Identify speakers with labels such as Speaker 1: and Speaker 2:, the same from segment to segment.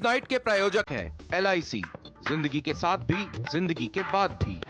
Speaker 1: Night के प्रायोजक हैं LIC, जिंदगी के साथ भी जिंदगी के बाद भी।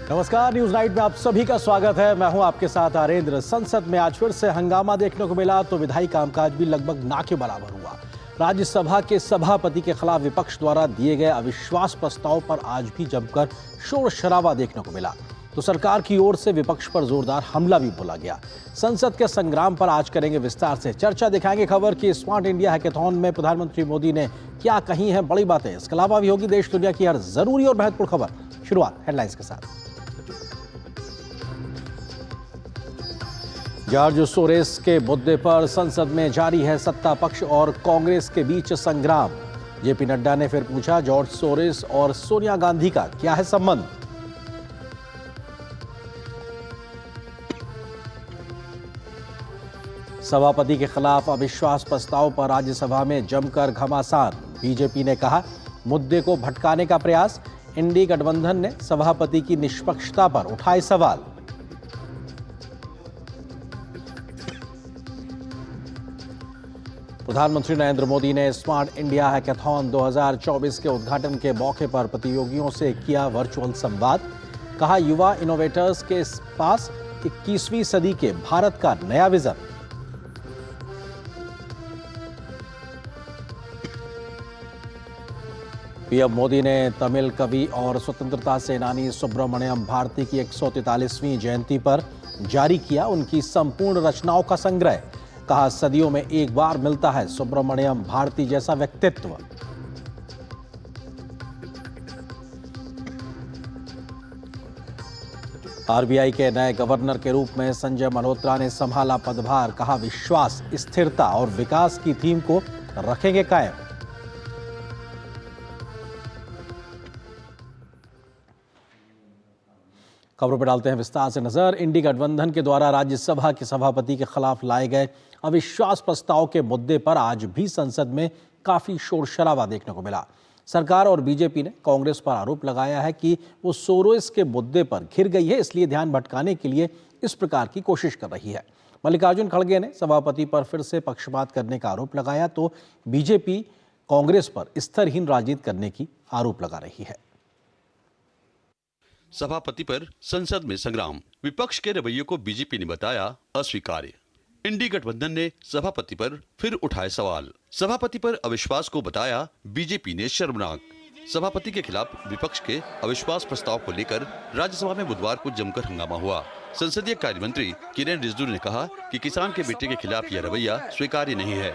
Speaker 2: नमस्कार, न्यूज नाइट में आप सभी का स्वागत है। मैं हूं आपके साथ आरेंद्र। संसद में आज फिर से हंगामा देखने को मिला तो विधायी कामकाज भी लगभग ना के बराबर हुआ। राज्यसभा के सभापति के खिलाफ विपक्ष द्वारा दिए गए अविश्वास प्रस्ताव पर आज भी जमकर शोर शराबा देखने को मिला तो सरकार की ओर से विपक्ष पर जोरदार हमला भी बोला गया। संसद के संग्राम पर आज करेंगे विस्तार से चर्चा। दिखाएंगे खबर कि स्मार्ट इंडिया हैकाथॉन में प्रधानमंत्री मोदी ने क्या कही हैं बड़ी बातें। इसके अलावा भी होगी देश दुनिया की हर जरूरी और महत्वपूर्ण खबर। शुरुआत हेडलाइंस के साथ। जॉर्ज सोरोस के मुद्दे पर संसद में जारी है सत्ता पक्ष और कांग्रेस के बीच संग्राम। जेपी नड्डा ने फिर पूछा, जॉर्ज सोरोस और सोनिया गांधी का क्या है संबंध। सभापति के खिलाफ अविश्वास प्रस्ताव पर राज्यसभा में जमकर घमासान। बीजेपी ने कहा, मुद्दे को भटकाने का प्रयास। इंडी गठबंधन ने सभापति की निष्पक्षता पर उठाए सवाल। प्रधानमंत्री नरेंद्र मोदी ने स्मार्ट इंडिया हैकाथॉन 2024 के उद्घाटन के मौके पर प्रतियोगियों से किया वर्चुअल संवाद। कहा, युवा इनोवेटर्स के पास 21वीं सदी के भारत का नया विजन। पीएम मोदी ने तमिल कवि और स्वतंत्रता सेनानी सुब्रमण्यम भारती की 143वीं जयंती पर जारी किया उनकी संपूर्ण रचनाओं का संग्रह। कहा, सदियों में एक बार मिलता है सुब्रमण्यम भारती जैसा व्यक्तित्व। आरबीआई के नए गवर्नर के रूप में संजय मल्होत्रा ने संभाला पदभार। कहा, विश्वास, स्थिरता और विकास की थीम को रखेंगे कायम। खबरों पर डालते हैं विस्तार से नजर। इंडी गठबंधन के द्वारा राज्यसभा के सभापति के खिलाफ लाए गए अविश्वास प्रस्ताव के मुद्दे पर आज भी संसद में काफी शोर शराबा देखने को मिला। सरकार और बीजेपी ने कांग्रेस पर आरोप लगाया है कि वो सोरोस के मुद्दे पर घिर गई है, इसलिए ध्यान भटकाने के लिए इस प्रकार की कोशिश कर रही है। मल्लिकार्जुन खड़गे ने सभापति पर फिर से पक्षपात करने का आरोप लगाया तो बीजेपी कांग्रेस पर स्तरहीन राजनीति करने की आरोप लगा रही है।
Speaker 3: सभापति पर संसद में संग्राम। विपक्ष के रवैये को बीजेपी ने बताया अस्वीकार्य। इंडी गठबंधन ने सभापति पर फिर उठाए सवाल। सभापति पर अविश्वास को बताया बीजेपी ने शर्मनाक। सभापति के खिलाफ विपक्ष के अविश्वास प्रस्ताव को लेकर राज्यसभा में बुधवार को जमकर हंगामा हुआ। संसदीय कार्य मंत्री किरेन रिजिजू ने कहा कि किसान के बेटे के खिलाफ यह रवैया स्वीकार्य नहीं है।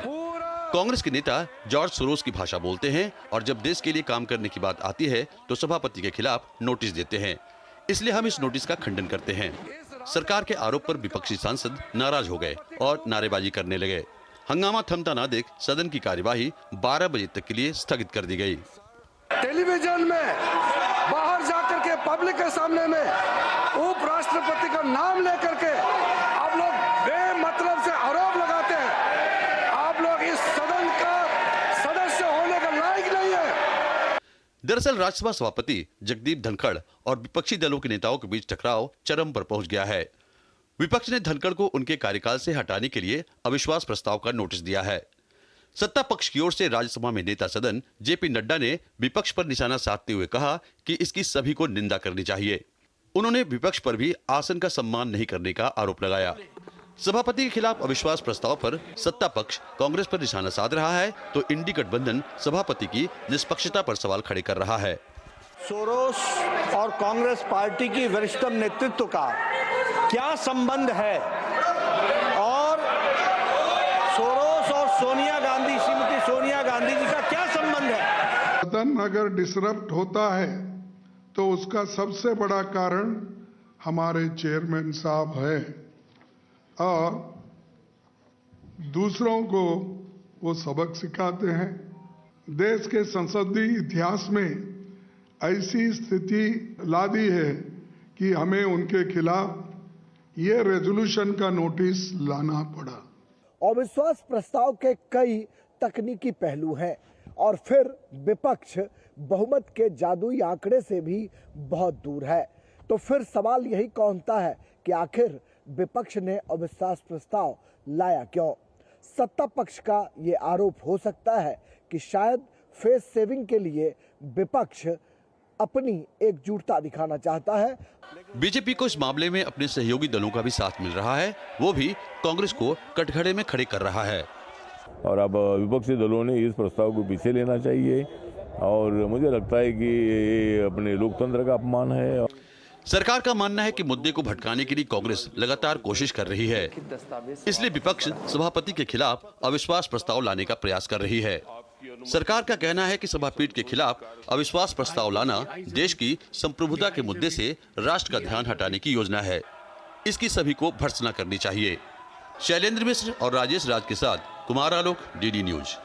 Speaker 3: कांग्रेस के नेता जॉर्ज सोरोस की भाषा बोलते हैं और जब देश के लिए काम करने की बात आती है तो सभापति के खिलाफ नोटिस देते हैं, इसलिए हम इस नोटिस का खंडन करते हैं। सरकार के आरोप पर विपक्षी सांसद नाराज हो गए और नारेबाजी करने लगे। हंगामा थमता ना देख सदन की कार्यवाही 12 बजे तक के लिए स्थगित कर दी गई।
Speaker 4: टेलीविजन में बाहर जाकर के पब्लिक के सामने में उपराष्ट्रपति का नाम लेकर के आप लोग बेमतलब से आरोप लगाते हैं। आप लोग इस सदन का सदस्य होने का लायक नहीं है।
Speaker 3: दरअसल राज्यसभा सभापति जगदीप धनखड़ और विपक्षी दलों के नेताओं के बीच टकराव चरम पर पहुंच गया है। विपक्ष ने धनखड़ को उनके कार्यकाल से हटाने के लिए अविश्वास प्रस्ताव का नोटिस दिया है। सत्ता पक्ष की ओर से राज्यसभा में नेता सदन जेपी नड्डा ने विपक्ष पर निशाना साधते हुए कहा कि इसकी सभी को निंदा करनी चाहिए। उन्होंने विपक्ष पर भी आसन का सम्मान नहीं करने का आरोप लगाया। सभापति के खिलाफ अविश्वास प्रस्ताव पर सत्ता पक्ष कांग्रेस पर निशाना साध रहा है तो इंडी गठबंधन सभापति की निष्पक्षता पर सवाल खड़े कर रहा है।
Speaker 5: सोरोस और कांग्रेस पार्टी की वरिष्ठतम नेतृत्व का क्या संबंध है और सोरोस और सोनिया गांधी, श्रीमती सोनिया गांधी जी का क्या संबंध है।
Speaker 6: सदन अगर डिसरप्ट होता है तो उसका सबसे बड़ा कारण हमारे चेयरमैन साहब है और दूसरों को वो सबक सिखाते हैं। देश के संसदीय इतिहास में ऐसी स्थिति ला दी है कि हमें उनके खिलाफ ये रेजोल्यूशन का नोटिस लाना पड़ा।
Speaker 7: अविश्वास प्रस्ताव के कई तकनीकी पहलू हैं और फिर विपक्ष बहुमत के जादुई आंकड़े से भी बहुत दूर है। तो फिर सवाल यही कौनता है कि आखिर विपक्ष ने अविश्वास प्रस्ताव लाया क्यों? सत्ता पक्ष का ये आरोप हो सकता है कि शायद फेस सेविंग के लिए विपक्ष अपनी एकजुटता दिखाना चाहता है।
Speaker 3: बीजेपी को इस मामले में अपने सहयोगी दलों का भी साथ मिल रहा है, वो भी कांग्रेस को कटघरे में खड़े कर रहा है।
Speaker 8: और अब विपक्षी दलों ने इस प्रस्ताव को पीछे लेना चाहिए और मुझे लगता है कि ये अपने लोकतंत्र का अपमान है।
Speaker 3: सरकार का मानना है कि मुद्दे को भटकाने के लिए कांग्रेस लगातार कोशिश कर रही है, इसलिए विपक्ष सभापति के खिलाफ अविश्वास प्रस्ताव लाने का प्रयास कर रही है। सरकार का कहना है कि सभापीठ के खिलाफ अविश्वास प्रस्ताव लाना देश की संप्रभुता के मुद्दे से राष्ट्र का ध्यान हटाने की योजना है। इसकी सभी को भर्त्सना करनी चाहिए। शैलेंद्र मिश्र और राजेश राज के साथ कुमार आलोक, डीडी न्यूज।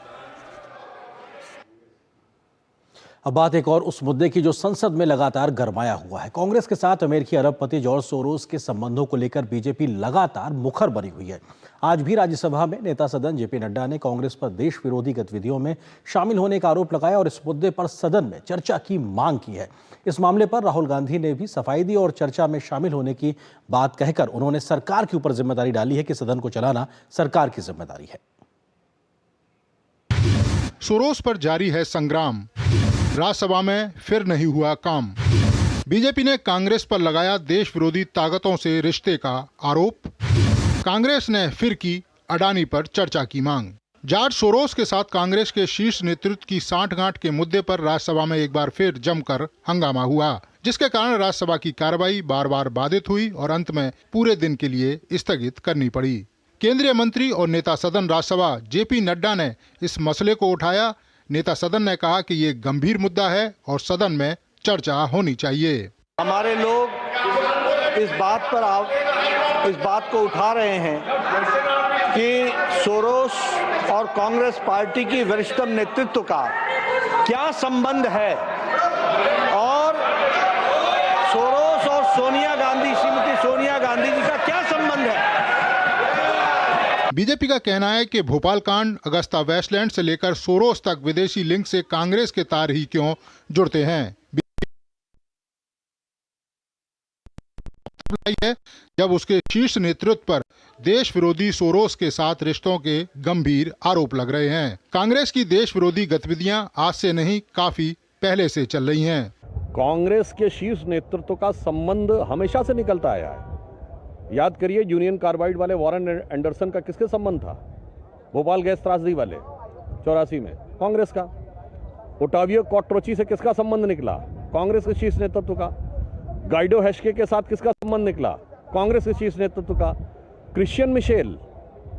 Speaker 2: अब बात एक और उस मुद्दे की जो संसद में लगातार गरमाया हुआ है। कांग्रेस के साथ अमेरिकी अरबपति जॉर्ज सोरोस के संबंधों को लेकर बीजेपी लगातार मुखर बनी हुई है। आज भी राज्यसभा में नेता सदन जेपी नड्डा ने कांग्रेस पर देश विरोधी गतिविधियों में शामिल होने का आरोप लगाया और इस मुद्दे पर सदन में चर्चा की मांग की है। इस मामले पर राहुल गांधी ने भी सफाई दी और चर्चा में शामिल होने की बात कहकर उन्होंने सरकार के ऊपर जिम्मेदारी डाली है कि सदन को चलाना सरकार की जिम्मेदारी है।
Speaker 9: सोरोस पर जारी है संग्राम, राज्यसभा में फिर नहीं हुआ काम। बीजेपी ने कांग्रेस पर लगाया देश विरोधी ताकतों से रिश्ते का आरोप। कांग्रेस ने फिर की अडानी पर चर्चा की मांग। जॉर्ज सोरोस के साथ कांग्रेस के शीर्ष नेतृत्व की सांठगांठ के मुद्दे पर राज्यसभा में एक बार फिर जमकर हंगामा हुआ, जिसके कारण राज्यसभा की कार्रवाई बार बार बाधित हुई और अंत में पूरे दिन के लिए स्थगित करनी पड़ी। केंद्रीय मंत्री और नेता सदन राज्यसभा जेपी नड्डा ने इस मसले को उठाया। नेता सदन ने कहा कि ये गंभीर मुद्दा है और सदन में चर्चा होनी चाहिए।
Speaker 5: हमारे लोग इस बात को उठा रहे हैं कि सोरोस और कांग्रेस पार्टी की वरिष्ठतम नेतृत्व का क्या संबंध है और सोरोस और श्रीमती सोनिया गांधी जी का क्या संबंध है।
Speaker 9: बीजेपी का कहना है कि भोपाल कांड, अगस्ता वेस्टलैंड से लेकर सोरोस तक विदेशी लिंक से कांग्रेस के तार ही क्यों जुड़ते हैं। है जब उसके शीर्ष नेतृत्व पर देश विरोधी सोरोस के साथ रिश्तों के गंभीर आरोप लग रहे हैं। कांग्रेस की देश विरोधी गतिविधियां आज से नहीं, काफी पहले से चल रही हैं।
Speaker 10: कांग्रेस के शीर्ष नेतृत्व का संबंध हमेशा से निकलता आया है। याद करिए, यूनियन कार्बाइड वाले वॉरेन एंडरसन का किसके संबंध था? भोपाल गैस त्रासदी वाले 84 में कांग्रेस का। ओटावियो कॉट्रोची से किसका संबंध निकला? कांग्रेस के शीर्ष नेतृत्व का। गाइडो हेस्के के साथ किसका संबंध निकला? कांग्रेस के शीर्ष नेतृत्व का। Christian Michel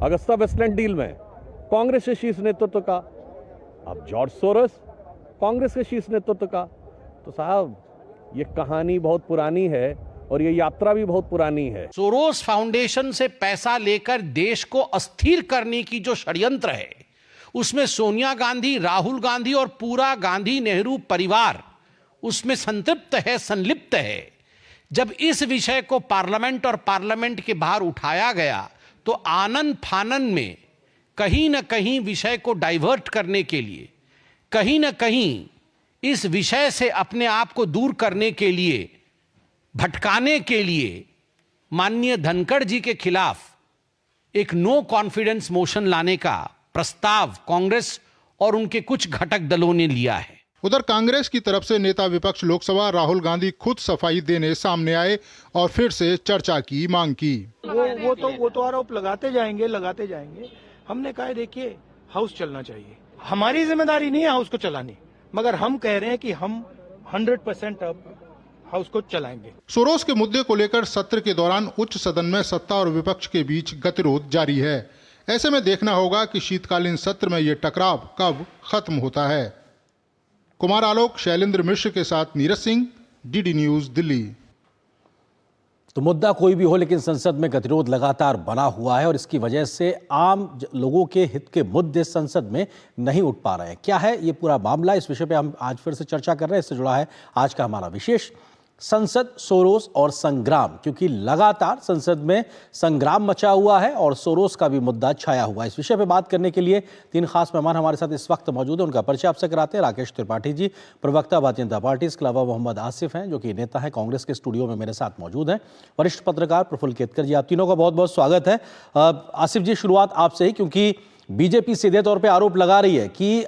Speaker 10: Agusta Westland deal में कांग्रेस के शीर्ष नेतृत्व का। अब जॉर्ज सोरोस कांग्रेस के शीर्ष नेतृत्व का। तो साहब, ये कहानी बहुत पुरानी है और ये यात्रा भी बहुत पुरानी है।
Speaker 11: सोरोस फाउंडेशन से पैसा लेकर देश को अस्थिर करने की जो षड्यंत्र है, उसमें सोनिया गांधी, राहुल गांधी और पूरा गांधी नेहरू परिवार उसमें संतृप्त है, संलिप्त है। जब इस विषय को पार्लियामेंट और पार्लियामेंट के बाहर उठाया गया तो आनन फानन में कहीं ना कहीं विषय को डाइवर्ट करने के लिए, कहीं ना कहीं इस विषय से अपने आप को दूर करने के लिए, भटकाने के लिए माननीय धनखड़ जी के खिलाफ एक नो कॉन्फिडेंस मोशन लाने का प्रस्ताव कांग्रेस और उनके कुछ घटक दलों ने लिया है।
Speaker 9: उधर कांग्रेस की तरफ से नेता विपक्ष लोकसभा राहुल गांधी खुद सफाई देने सामने आए और फिर से चर्चा की मांग की।
Speaker 12: वो तो आरोप लगाते जाएंगे। हमने कहा देखिए, हाउस चलना चाहिए, हमारी जिम्मेदारी नहीं है हाउस को चलानी, मगर हम कह रहे हैं कि हम 100% अब हाउस को चलाएंगे।
Speaker 9: सोरोस के मुद्दे को लेकर सत्र के दौरान उच्च सदन में सत्ता और विपक्ष के बीच गतिरोध जारी है। ऐसे में देखना होगा कि शीतकालीन सत्र में ये टकराव कब खत्म होता है। कुमार आलोक, शैलेंद्र मिश्र के साथ नीरज सिंह, डीडी न्यूज, दिल्ली।
Speaker 2: तो मुद्दा कोई भी हो, लेकिन संसद में गतिरोध लगातार बना हुआ है और इसकी वजह से आम लोगों के हित के मुद्दे संसद में नहीं उठ पा रहे हैं। क्या है ये पूरा मामला? इस विषय पे हम आज फिर से चर्चा कर रहे हैं। इससे जुड़ा है आज का हमारा विशेष संसद, सोरोस और संग्राम, क्योंकि लगातार संसद में संग्राम मचा हुआ है और सोरोस का भी मुद्दा छाया हुआ है। इस विषय पर बात करने के लिए 3 खास मेहमान हमारे साथ इस वक्त मौजूद हैं। उनका परिचय आपसे कराते हैं। राकेश त्रिपाठी जी, प्रवक्ता भारतीय जनता पार्टी। इसके अलावा मोहम्मद आसिफ हैं, जो कि नेता है कांग्रेस के, स्टूडियो में मेरे साथ मौजूद हैं। वरिष्ठ पत्रकार प्रफुल्ल केतकर जी, आप तीनों का बहुत बहुत स्वागत है। आसिफ जी, शुरुआत आपसे ही, क्योंकि बीजेपी सीधे तौर पर आरोप लगा रही है कि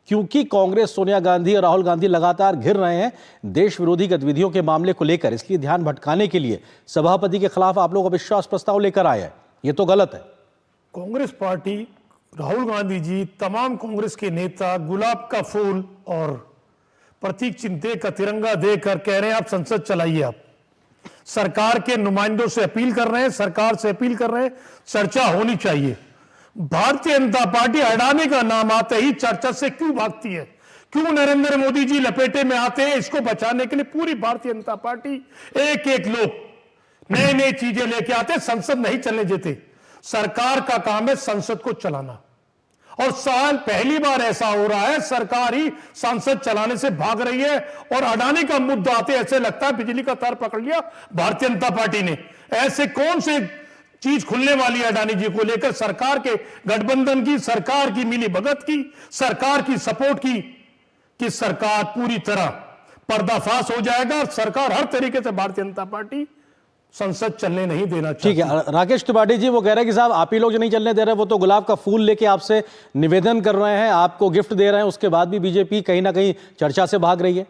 Speaker 2: क्योंकि कांग्रेस, सोनिया गांधी और राहुल गांधी लगातार घिर रहे हैं देश विरोधी गतिविधियों के मामले को लेकर, इसलिए ध्यान भटकाने के लिए सभापति के खिलाफ आप लोग अविश्वास प्रस्ताव लेकर आए हैं। ये तो गलत है।
Speaker 12: कांग्रेस पार्टी, राहुल गांधी जी, तमाम कांग्रेस के नेता गुलाब का फूल और प्रतीक चिन्ह का तिरंगा देकर कह रहे हैं आप संसद चलाइए। आप सरकार के नुमाइंदों से अपील कर रहे हैं, सरकार से अपील कर रहे हैं, चर्चा होनी चाहिए। भारतीय जनता पार्टी अडानी का नाम आते ही चर्चा से क्यों भागती है? क्यों नरेंद्र मोदी जी लपेटे में आते हैं? इसको बचाने के लिए पूरी भारतीय जनता पार्टी, एक एक लोग नए नए चीजें लेके आते, संसद नहीं चलने देते। सरकार का काम है संसद को चलाना, और साल पहली बार ऐसा हो रहा है सरकार ही संसद चलाने से भाग रही है। और अडानी का मुद्दा आते ऐसे लगता है बिजली का तार पकड़ लिया भारतीय जनता पार्टी ने। ऐसे कौन से चीज खुलने वाली है अडानी जी को लेकर? सरकार के गठबंधन की, सरकार की मिली भगत की, सरकार की सपोर्ट की, कि सरकार पूरी तरह पर्दाफाश हो जाएगा। सरकार हर तरीके से भारतीय जनता पार्टी संसद चलने नहीं देना चाहती।
Speaker 2: ठीक है, राकेश त्रिपाठी जी, वो कह रहे हैं कि साहब आप ही लोग जो नहीं चलने दे रहे, वो तो गुलाब का फूल लेके आपसे निवेदन कर रहे हैं, आपको गिफ्ट दे रहे हैं, उसके बाद भी बीजेपी कहीं ना कहीं चर्चा से भाग रही है।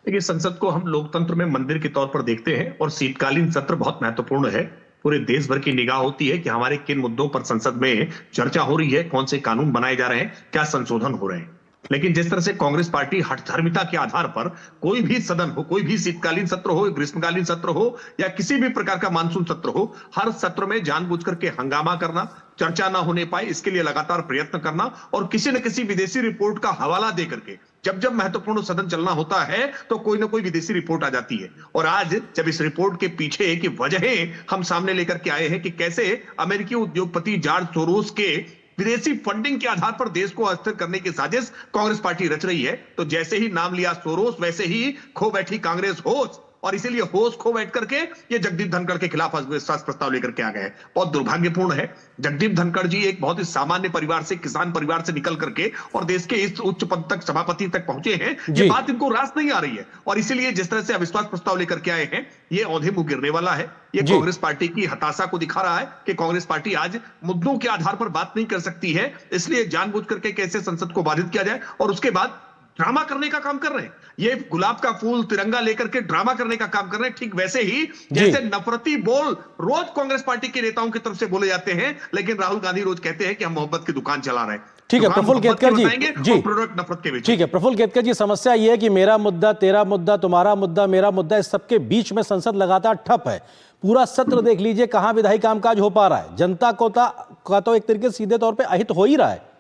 Speaker 13: देखिए, संसद को हम लोकतंत्र में मंदिर के तौर पर देखते हैं और शीतकालीन सत्र बहुत महत्वपूर्ण है। पूरे देश भर की निगाह होती है कि हमारे किन मुद्दों पर संसद में चर्चा हो रही है, कौन से कानून बनाए जा रहे हैं, क्या संशोधन हो रहे हैं। लेकिन जिस तरह से कांग्रेस पार्टी हठधर्मिता के आधार पर कोई भी सदन हो, कोई भी शीतकालीन सत्र हो, ग्रीष्मकालीन सत्र हो या किसी भी प्रकार का मानसून सत्र हो, हर सत्र में जानबूझकर के हंगामा करना, चर्चा ना होने पाए इसके लिए लगातार प्रयत्न करना और किसी न किसी विदेशी रिपोर्ट का हवाला दे करके जब जब महत्वपूर्ण सदन चलना होता है तो कोई ना कोई विदेशी रिपोर्ट आ जाती है। और आज जब इस रिपोर्ट के पीछे की वजहें हम सामने लेकर के आए हैं कि कैसे अमेरिकी उद्योगपति जॉर्ज सोरोस के विदेशी फंडिंग के आधार पर देश को अस्थिर करने की साजिश कांग्रेस पार्टी रच रही है, तो जैसे ही नाम लिया सोरोस वैसे ही खो बैठी कांग्रेस होश, और इसीलिए होश खो बैठ करके ये जगदीप धनखड़ के खिलाफ अविश्वास प्रस्ताव लेकर के आ गए। बहुत दुर्भाग्यपूर्ण है। जगदीप धनखड़ जी एक बहुत ही सामान्य परिवार से, किसान परिवार से निकल करके और देश के इस उच्च पद तक, सभापति तक पहुंचे हैं। ये बात इनको रास नहीं आ रही है और इसीलिए जिस तरह से अविश्वास प्रस्ताव लेकर के आए हैं, ये औंधे मुंह गिरने वाला है। ये कांग्रेस पार्टी की हताशा को दिखा रहा है कि कांग्रेस पार्टी आज मुद्दों के आधार पर बात नहीं कर सकती है, इसलिए जानबूझ करके कैसे संसद को बाधित किया जाए और उसके बाद ड्रामा करने का काम कर रहे हैं। ये गुलाब का फूल, तिरंगा लेकर के ड्रामा करने का काम कर रहे हैं। ठीक वैसे ही जैसे नफरती बोल रोज कांग्रेस पार्टी के नेताओं की तरफ से बोले जाते हैं, लेकिन राहुल गांधी रोज कहते हैं कि हम मोहब्बत की दुकान चला रहे हैं।
Speaker 2: ठीक है प्रफुल्ल केतकर जी,
Speaker 13: प्रोडक्ट नफरत के बीच।
Speaker 2: ठीक है प्रफुल्ल केतकर जी, समस्या यह है कि मेरा मुद्दा, तेरा मुद्दा, तुम्हारा मुद्दा, मेरा मुद्दा, इस सबके बीच में संसद लगातार ठप है। पूरा सत्र देख लीजिए, कहां विधायी कामकाज हो पा रहा है। जनता को तो एक तरीके से सीधे तौर पर अहित हो ही रहा है।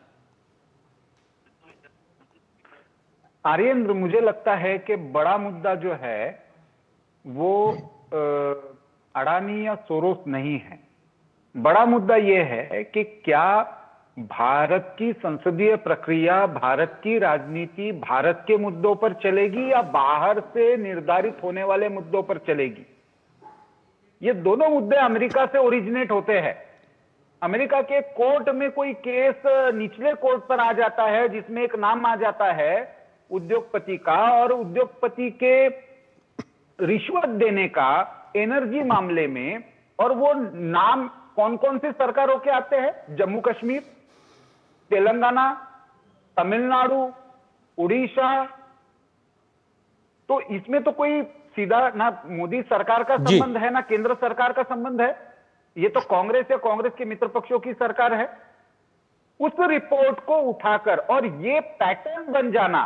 Speaker 14: आर्येंद्र, मुझे लगता है कि बड़ा मुद्दा जो है वो अडानी या सोरोस नहीं है। बड़ा मुद्दा यह है कि क्या भारत की संसदीय प्रक्रिया, भारत की राजनीति भारत के मुद्दों पर चलेगी या बाहर से निर्धारित होने वाले मुद्दों पर चलेगी। ये दोनों मुद्दे अमेरिका से ओरिजिनेट होते हैं। अमेरिका के कोर्ट में कोई केस निचले कोर्ट पर आ जाता है जिसमें एक नाम आ जाता है उद्योगपति का, और उद्योगपति के रिश्वत देने का एनर्जी मामले में, और वो नाम कौन कौन सी सरकारों के आते हैं? जम्मू कश्मीर, तेलंगाना, तमिलनाडु, उड़ीसा। तो इसमें तो कोई सीधा ना मोदी सरकार का संबंध है ना केंद्र सरकार का संबंध है। ये तो कांग्रेस या कांग्रेस के मित्र पक्षों की सरकार है। उस रिपोर्ट को उठाकर और ये पैटर्न बन जाना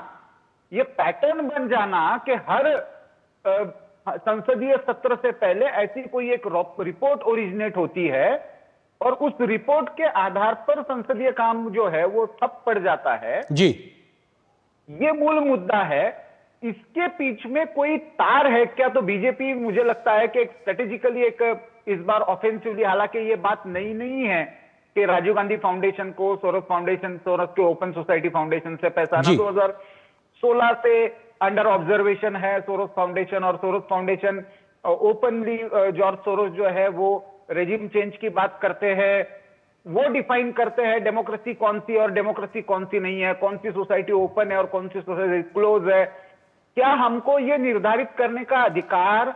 Speaker 14: कि हर संसदीय सत्र से पहले ऐसी कोई एक रिपोर्ट ओरिजिनेट होती है और उस रिपोर्ट के आधार पर संसदीय काम जो है वो ठप पड़ जाता है जी। ये मूल मुद्दा है। इसके पीछे में कोई तार है क्या? तो बीजेपी मुझे लगता है कि स्ट्रेटेजिकली एक इस बार ऑफेंसिवली, हालांकि ये बात नहीं है कि राजीव गांधी फाउंडेशन को, सोरोस के ओपन सोसाइटी फाउंडेशन से पैसा ना 2016 से अंडर ऑब्जर्वेशन है सोरोस फाउंडेशन, और Soros foundation openly George Soros जो है वो रेजिम चेंज की बात करते हैं, वो डिफाइन करते हैं डेमोक्रेसी कौन सी और डेमोक्रेसी कौन सी नहीं है, कौन सी सोसाइटी ओपन है और कौन सी सोसाइटी क्लोज है। क्या हमको ये निर्धारित करने का अधिकार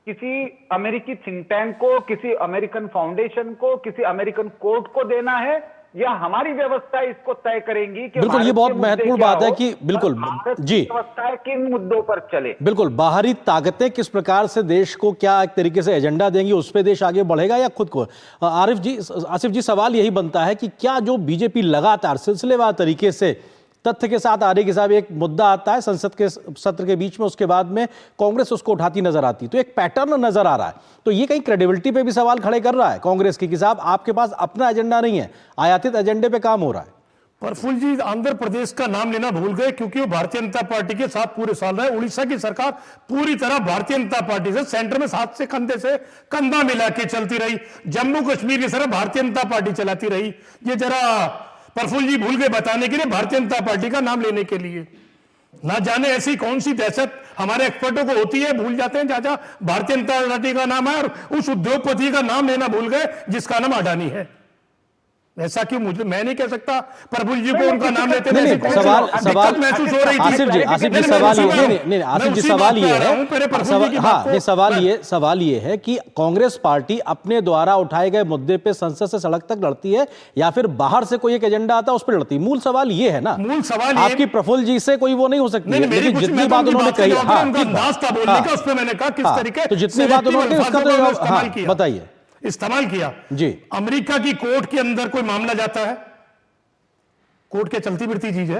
Speaker 14: किसी अमेरिकी थिंक टैंक को, किसी अमेरिकन फाउंडेशन को, किसी अमेरिकन कोर्ट को देना है, या हमारी व्यवस्था इसको तय करेंगी कि
Speaker 2: बिल्कुल, ये बहुत महत्वपूर्ण बात है कि बिल्कुल जी
Speaker 14: व्यवस्था किन मुद्दों पर चले।
Speaker 2: बिल्कुल, बाहरी ताकतें किस प्रकार से देश को क्या एक तरीके से एजेंडा देंगी, उस पे देश आगे बढ़ेगा या खुद को। आसिफ जी, सवाल यही बनता है कि क्या जो बीजेपी लगातार सिलसिलेवार तरीके से तथ्य के साथ आ रही, कि साहब एक मुद्दा आता है संसद के सत्र के बीच में, उसके बाद में कांग्रेस उसको उठाती नजर आती, तो एक पैटर्न नजर आ रहा है, तो ये कहीं क्रेडिबिलिटी पे भी सवाल खड़े कर रहा है कांग्रेस की कि साहब आपके पास अपना एजेंडा नहीं है, आयातित एजेंडे पे काम हो रहा है।
Speaker 15: प्रफुल्ल जी, आंध्र प्रदेश का नाम लेना भूल गए क्योंकि वो भारतीय जनता पार्टी के साथ पूरे साल रहे। उड़ीसा की सरकार पूरी तरह भारतीय जनता पार्टी से सेंटर में साथ से कंधे से कंधा मिला के चलती रही। जम्मू कश्मीर की सरकार भारतीय जनता पार्टी चलाती रही। ये जरा प्रफुल्ल जी भूल गए बताने के लिए, भारतीय जनता पार्टी का नाम लेने के लिए। ना जाने ऐसी कौन सी दहशत हमारे एक्सपर्टों को होती है, भूल जाते हैं जहां भारतीय जनता पार्टी का नाम है और उस उद्योगपति का नाम लेना भूल गए जिसका नाम अडानी है। ऐसा क्यों? मुझे मैं नहीं कह सकता प्रफुल्ल जी को उनका नाम लेते
Speaker 2: नहीं, सवाल महसूस हो रही थी। आसिफ जी सवाल ये, आसिफ जी सवाल ये है, सवाल ये है कि कांग्रेस पार्टी अपने द्वारा उठाए गए मुद्दे पे संसद से सड़क तक लड़ती है या फिर बाहर से कोई एक एजेंडा आता है उस पर लड़ती है? मूल सवाल ये है ना,
Speaker 15: मूल सवाल
Speaker 2: आपकी प्रफुल्ल जी से कोई वो नहीं हो सकती, लेकिन जितनी बात उन्होंने कही, तो जितनी बात उन्होंने उसका बताइए
Speaker 15: इस्तेमाल किया
Speaker 2: जी।
Speaker 15: अमेरिका की कोर्ट के अंदर कोई मामला जाता है, कोर्ट क्या चलती फिरती चीज है?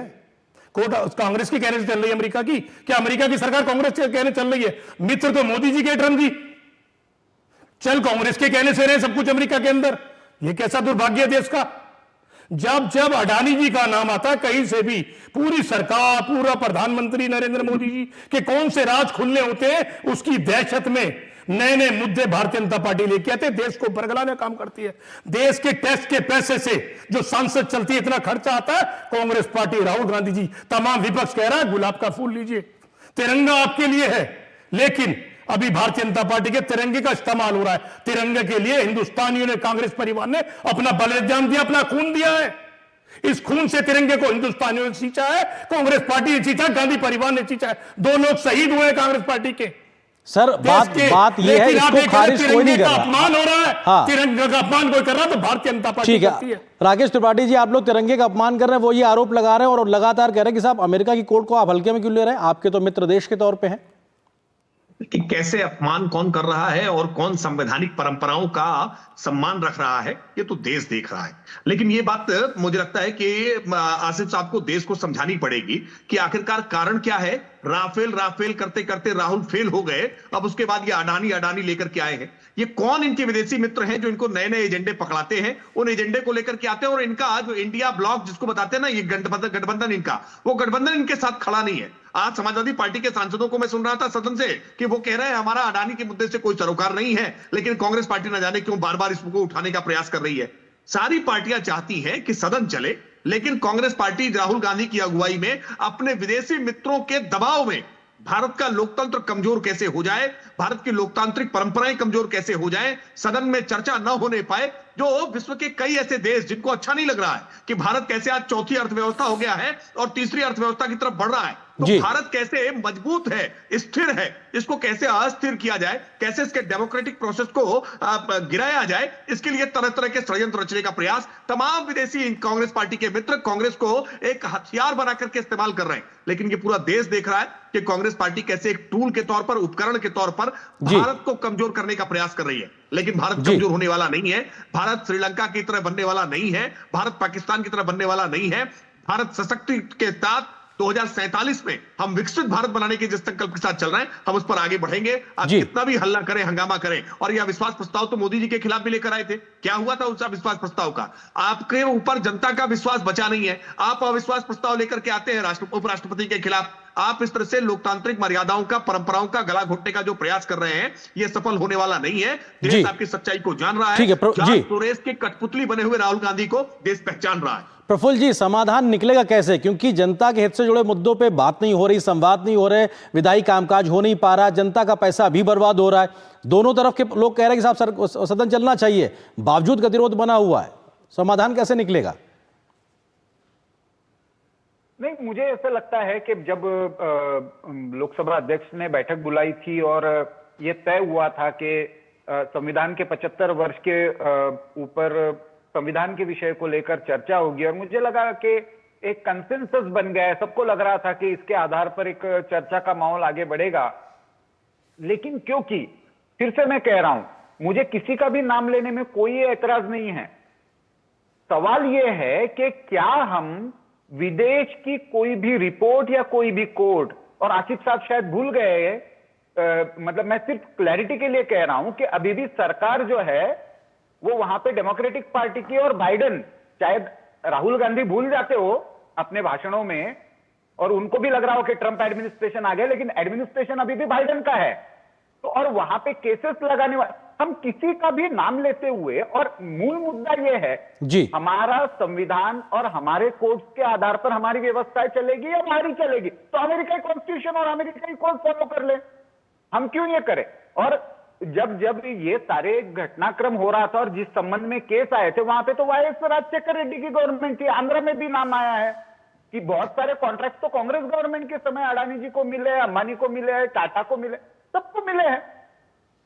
Speaker 15: कोर्ट कांग्रेस की कहने से चल रही है अमेरिका की? क्या अमेरिका की सरकार कांग्रेस के कहने चल रही है? मित्र तो मोदी जी के ट्रम्प जी, चल कांग्रेस के कहने से रहे सब कुछ अमेरिका के अंदर। यह कैसा दुर्भाग्य है देश का। जब अडानी जी का नाम आता है कहीं से भी, पूरी सरकार, पूरा प्रधानमंत्री नरेंद्र मोदी जी के कौन से राज खुलने होते हैं, उसकी दहशत में नए नए मुद्दे भारतीय जनता पार्टी लेके आते, देश को बरगलाने का काम करती है। देश के टैक्स के पैसे से जो संसद चलती है, इतना खर्चा आता है। कांग्रेस पार्टी, राहुल गांधी जी, तमाम विपक्ष कह रहा है गुलाब का फूल लीजिए, तिरंगा आपके लिए है, लेकिन अभी भारतीय जनता पार्टी के तिरंगे का इस्तेमाल हो रहा है। तिरंगे के लिए हिंदुस्तानियों ने, कांग्रेस परिवार ने अपना बलिदान दिया, अपना खून दिया है। इस खून से तिरंगे को हिंदुस्तानियों ने सींचा है, कांग्रेस पार्टी ने सींचा, गांधी परिवार ने सींचा है। दो लोग शहीद हुए कांग्रेस पार्टी के।
Speaker 2: सर बात ये है, इसको खारिज कोई नहीं कर रहा।
Speaker 15: अपमान हो रहा है, हाँ। तिरंगे का अपमान कोई कर रहा तो भारतीय जनता पार्टी करती है।
Speaker 2: राकेश त्रिपाठी जी, आप लोग तिरंगे का अपमान कर रहे हैं, वो ये आरोप लगा रहे हैं और लगातार कह रहे हैं कि साहब अमेरिका की कोर्ट को आप हल्के में क्यों ले रहे हैं, आपके तो मित्र देश के तौर पे हैं।
Speaker 13: कि कैसे अपमान कौन कर रहा है और कौन संवैधानिक परंपराओं का सम्मान रख रहा है, ये तो देश देख रहा है। लेकिन ये बात मुझे लगता है कि आसिफ साहब को देश को समझानी पड़ेगी कि आखिरकार कारण क्या है। राफेल करते करते राहुल फेल हो गए, अब उसके बाद ये अडानी लेकर के आए हैं। ये कौन इनके विदेशी मित्र हैं जो इनको नए नए एजेंडे पकड़ाते हैं, उन एजेंडे को लेकर के आते हैं। और इनका जो इंडिया ब्लॉक जिसको बताते हैं ना, ये गठबंधन इनका, वो गठबंधन इनके साथ खड़ा नहीं है। आज समाजवादी पार्टी के सांसदों को मैं सुन रहा था सदन से कि वो कह रहे हैं हमारा अडानी के मुद्दे से कोई सरोकार नहीं है, लेकिन कांग्रेस पार्टी न जाने क्यों बार बार इसको उठाने का प्रयास कर रही है। सारी पार्टियां चाहती हैं कि सदन चले, लेकिन कांग्रेस पार्टी राहुल गांधी की अगुवाई में अपने विदेशी मित्रों के दबाव में भारत का लोकतंत्र कमजोर कैसे हो जाए, भारत की लोकतांत्रिक परंपराएं कमजोर कैसे हो जाए, सदन में चर्चा न होने पाए। जो विश्व के कई ऐसे देश जिनको अच्छा नहीं लग रहा है कि भारत कैसे आज चौथी अर्थव्यवस्था हो गया है और तीसरी अर्थव्यवस्था की तरफ बढ़ रहा है, तो भारत कैसे मजबूत है, स्थिर है, इसको कैसे अस्थिर किया जाए, कैसे इसके डेमोक्रेटिक प्रोसेस को गिराया जाए, इसके लिए तरह तरह के षड्यंत्र रचने का प्रयास तमाम विदेशी कांग्रेस पार्टी के मित्र कांग्रेस को एक हथियार बना करके इस्तेमाल कर रहे हैं। लेकिन ये पूरा देश देख रहा है कि कांग्रेस पार्टी कैसे एक टूल के तौर पर, उपकरण के तौर पर भारत को कमजोर करने का प्रयास कर रही है। लेकिन भारत कमजोर होने वाला नहीं है, भारत श्रीलंका की तरह बनने वाला नहीं है, भारत पाकिस्तान की तरह बनने वाला नहीं है। भारत सशक्त के साथ 2047 में हम विकसित भारत बनाने के जिस संकल्प के साथ चल रहे हैं, हम उस पर आगे बढ़ेंगे। आप कितना भी हल्ला करें, हंगामा करें। और यह अविश्वास प्रस्ताव तो मोदी जी के खिलाफ भी लेकर आए थे। क्या हुआ था उस अविश्वास प्रस्ताव का? आपके ऊपर जनता का विश्वास बचा नहीं है, आप अविश्वास प्रस्ताव लेकर के आते हैं उपराष्ट्रपति के खिलाफ। आप इस तरह से लोकतांत्रिक मर्यादाओं का, परंपराओं का गला घोटने का जो प्रयास कर रहे हैं, ये सफल होने वाला नहीं है। देश आपकी सच्चाई को जान रहा है। जॉर्ज सोरोस के कठपुतली बने हुए राहुल गांधी को देश पहचान रहा है।
Speaker 2: प्रफुल्ल जी, समाधान निकलेगा कैसे? क्योंकि जनता के हित से जुड़े मुद्दों पे बात नहीं हो रही, संवाद नहीं हो रहे, विधायी कामकाज हो नहीं पा रहा, जनता का पैसा भी बर्बाद हो रहा है। दोनों तरफ के लोग कह रहे हैं कि साहब सदन चलना चाहिए, बावजूद गतिरोध बना हुआ है। समाधान कैसे निकलेगा?
Speaker 14: नहीं, मुझे ऐसा लगता है कि जब लोकसभा अध्यक्ष ने बैठक बुलाई थी और ये तय हुआ था कि संविधान के 75 वर्ष के ऊपर संविधान के विषय को लेकर चर्चा होगी, और मुझे लगा कि एक कंसेंसस बन गया है, सबको लग रहा था कि इसके आधार पर एक चर्चा का माहौल आगे बढ़ेगा। लेकिन क्योंकि फिर से मैं कह रहा हूं, मुझे किसी का भी नाम लेने में कोई ऐतराज नहीं है। सवाल यह है कि क्या हम विदेश की कोई भी रिपोर्ट या कोई भी कोड, और आसिफ साहब शायद भूल गए, मतलब मैं सिर्फ क्लैरिटी के लिए कह रहा हूं कि अभी भी सरकार जो है वो वहां पे डेमोक्रेटिक पार्टी की, और बाइडेन, शायद राहुल गांधी भूल जाते हो अपने भाषणों में, और उनको भी लग रहा हो कि ट्रंप एडमिनिस्ट्रेशन आ गया, लेकिन एडमिनिस्ट्रेशन अभी भी बाइडेन का है। तो और वहां पे केसेस लगाने वाले, हम किसी का भी नाम लेते हुए, और मूल मुद्दा यह है जी, हमारा संविधान और हमारे कोड्स के आधार पर हमारी व्यवस्थाएं चलेगी या बाहरी चलेगी। तो अमेरिकी कॉन्स्टिट्यूशन और अमेरिकी कोड फॉलो कर ले, हम क्यों ये करें? और जब ये सारे घटनाक्रम हो रहा था और जिस संबंध में केस आए थे, वहां पे तो वाईएस राजशेखर रेड्डी की गवर्नमेंट थी। आंध्र में भी नाम आया है कि बहुत सारे कॉन्ट्रैक्ट तो कांग्रेस गवर्नमेंट के समय अडानी जी को मिले, अंबानी को मिले, टाटा को मिले, सबको मिले हैं।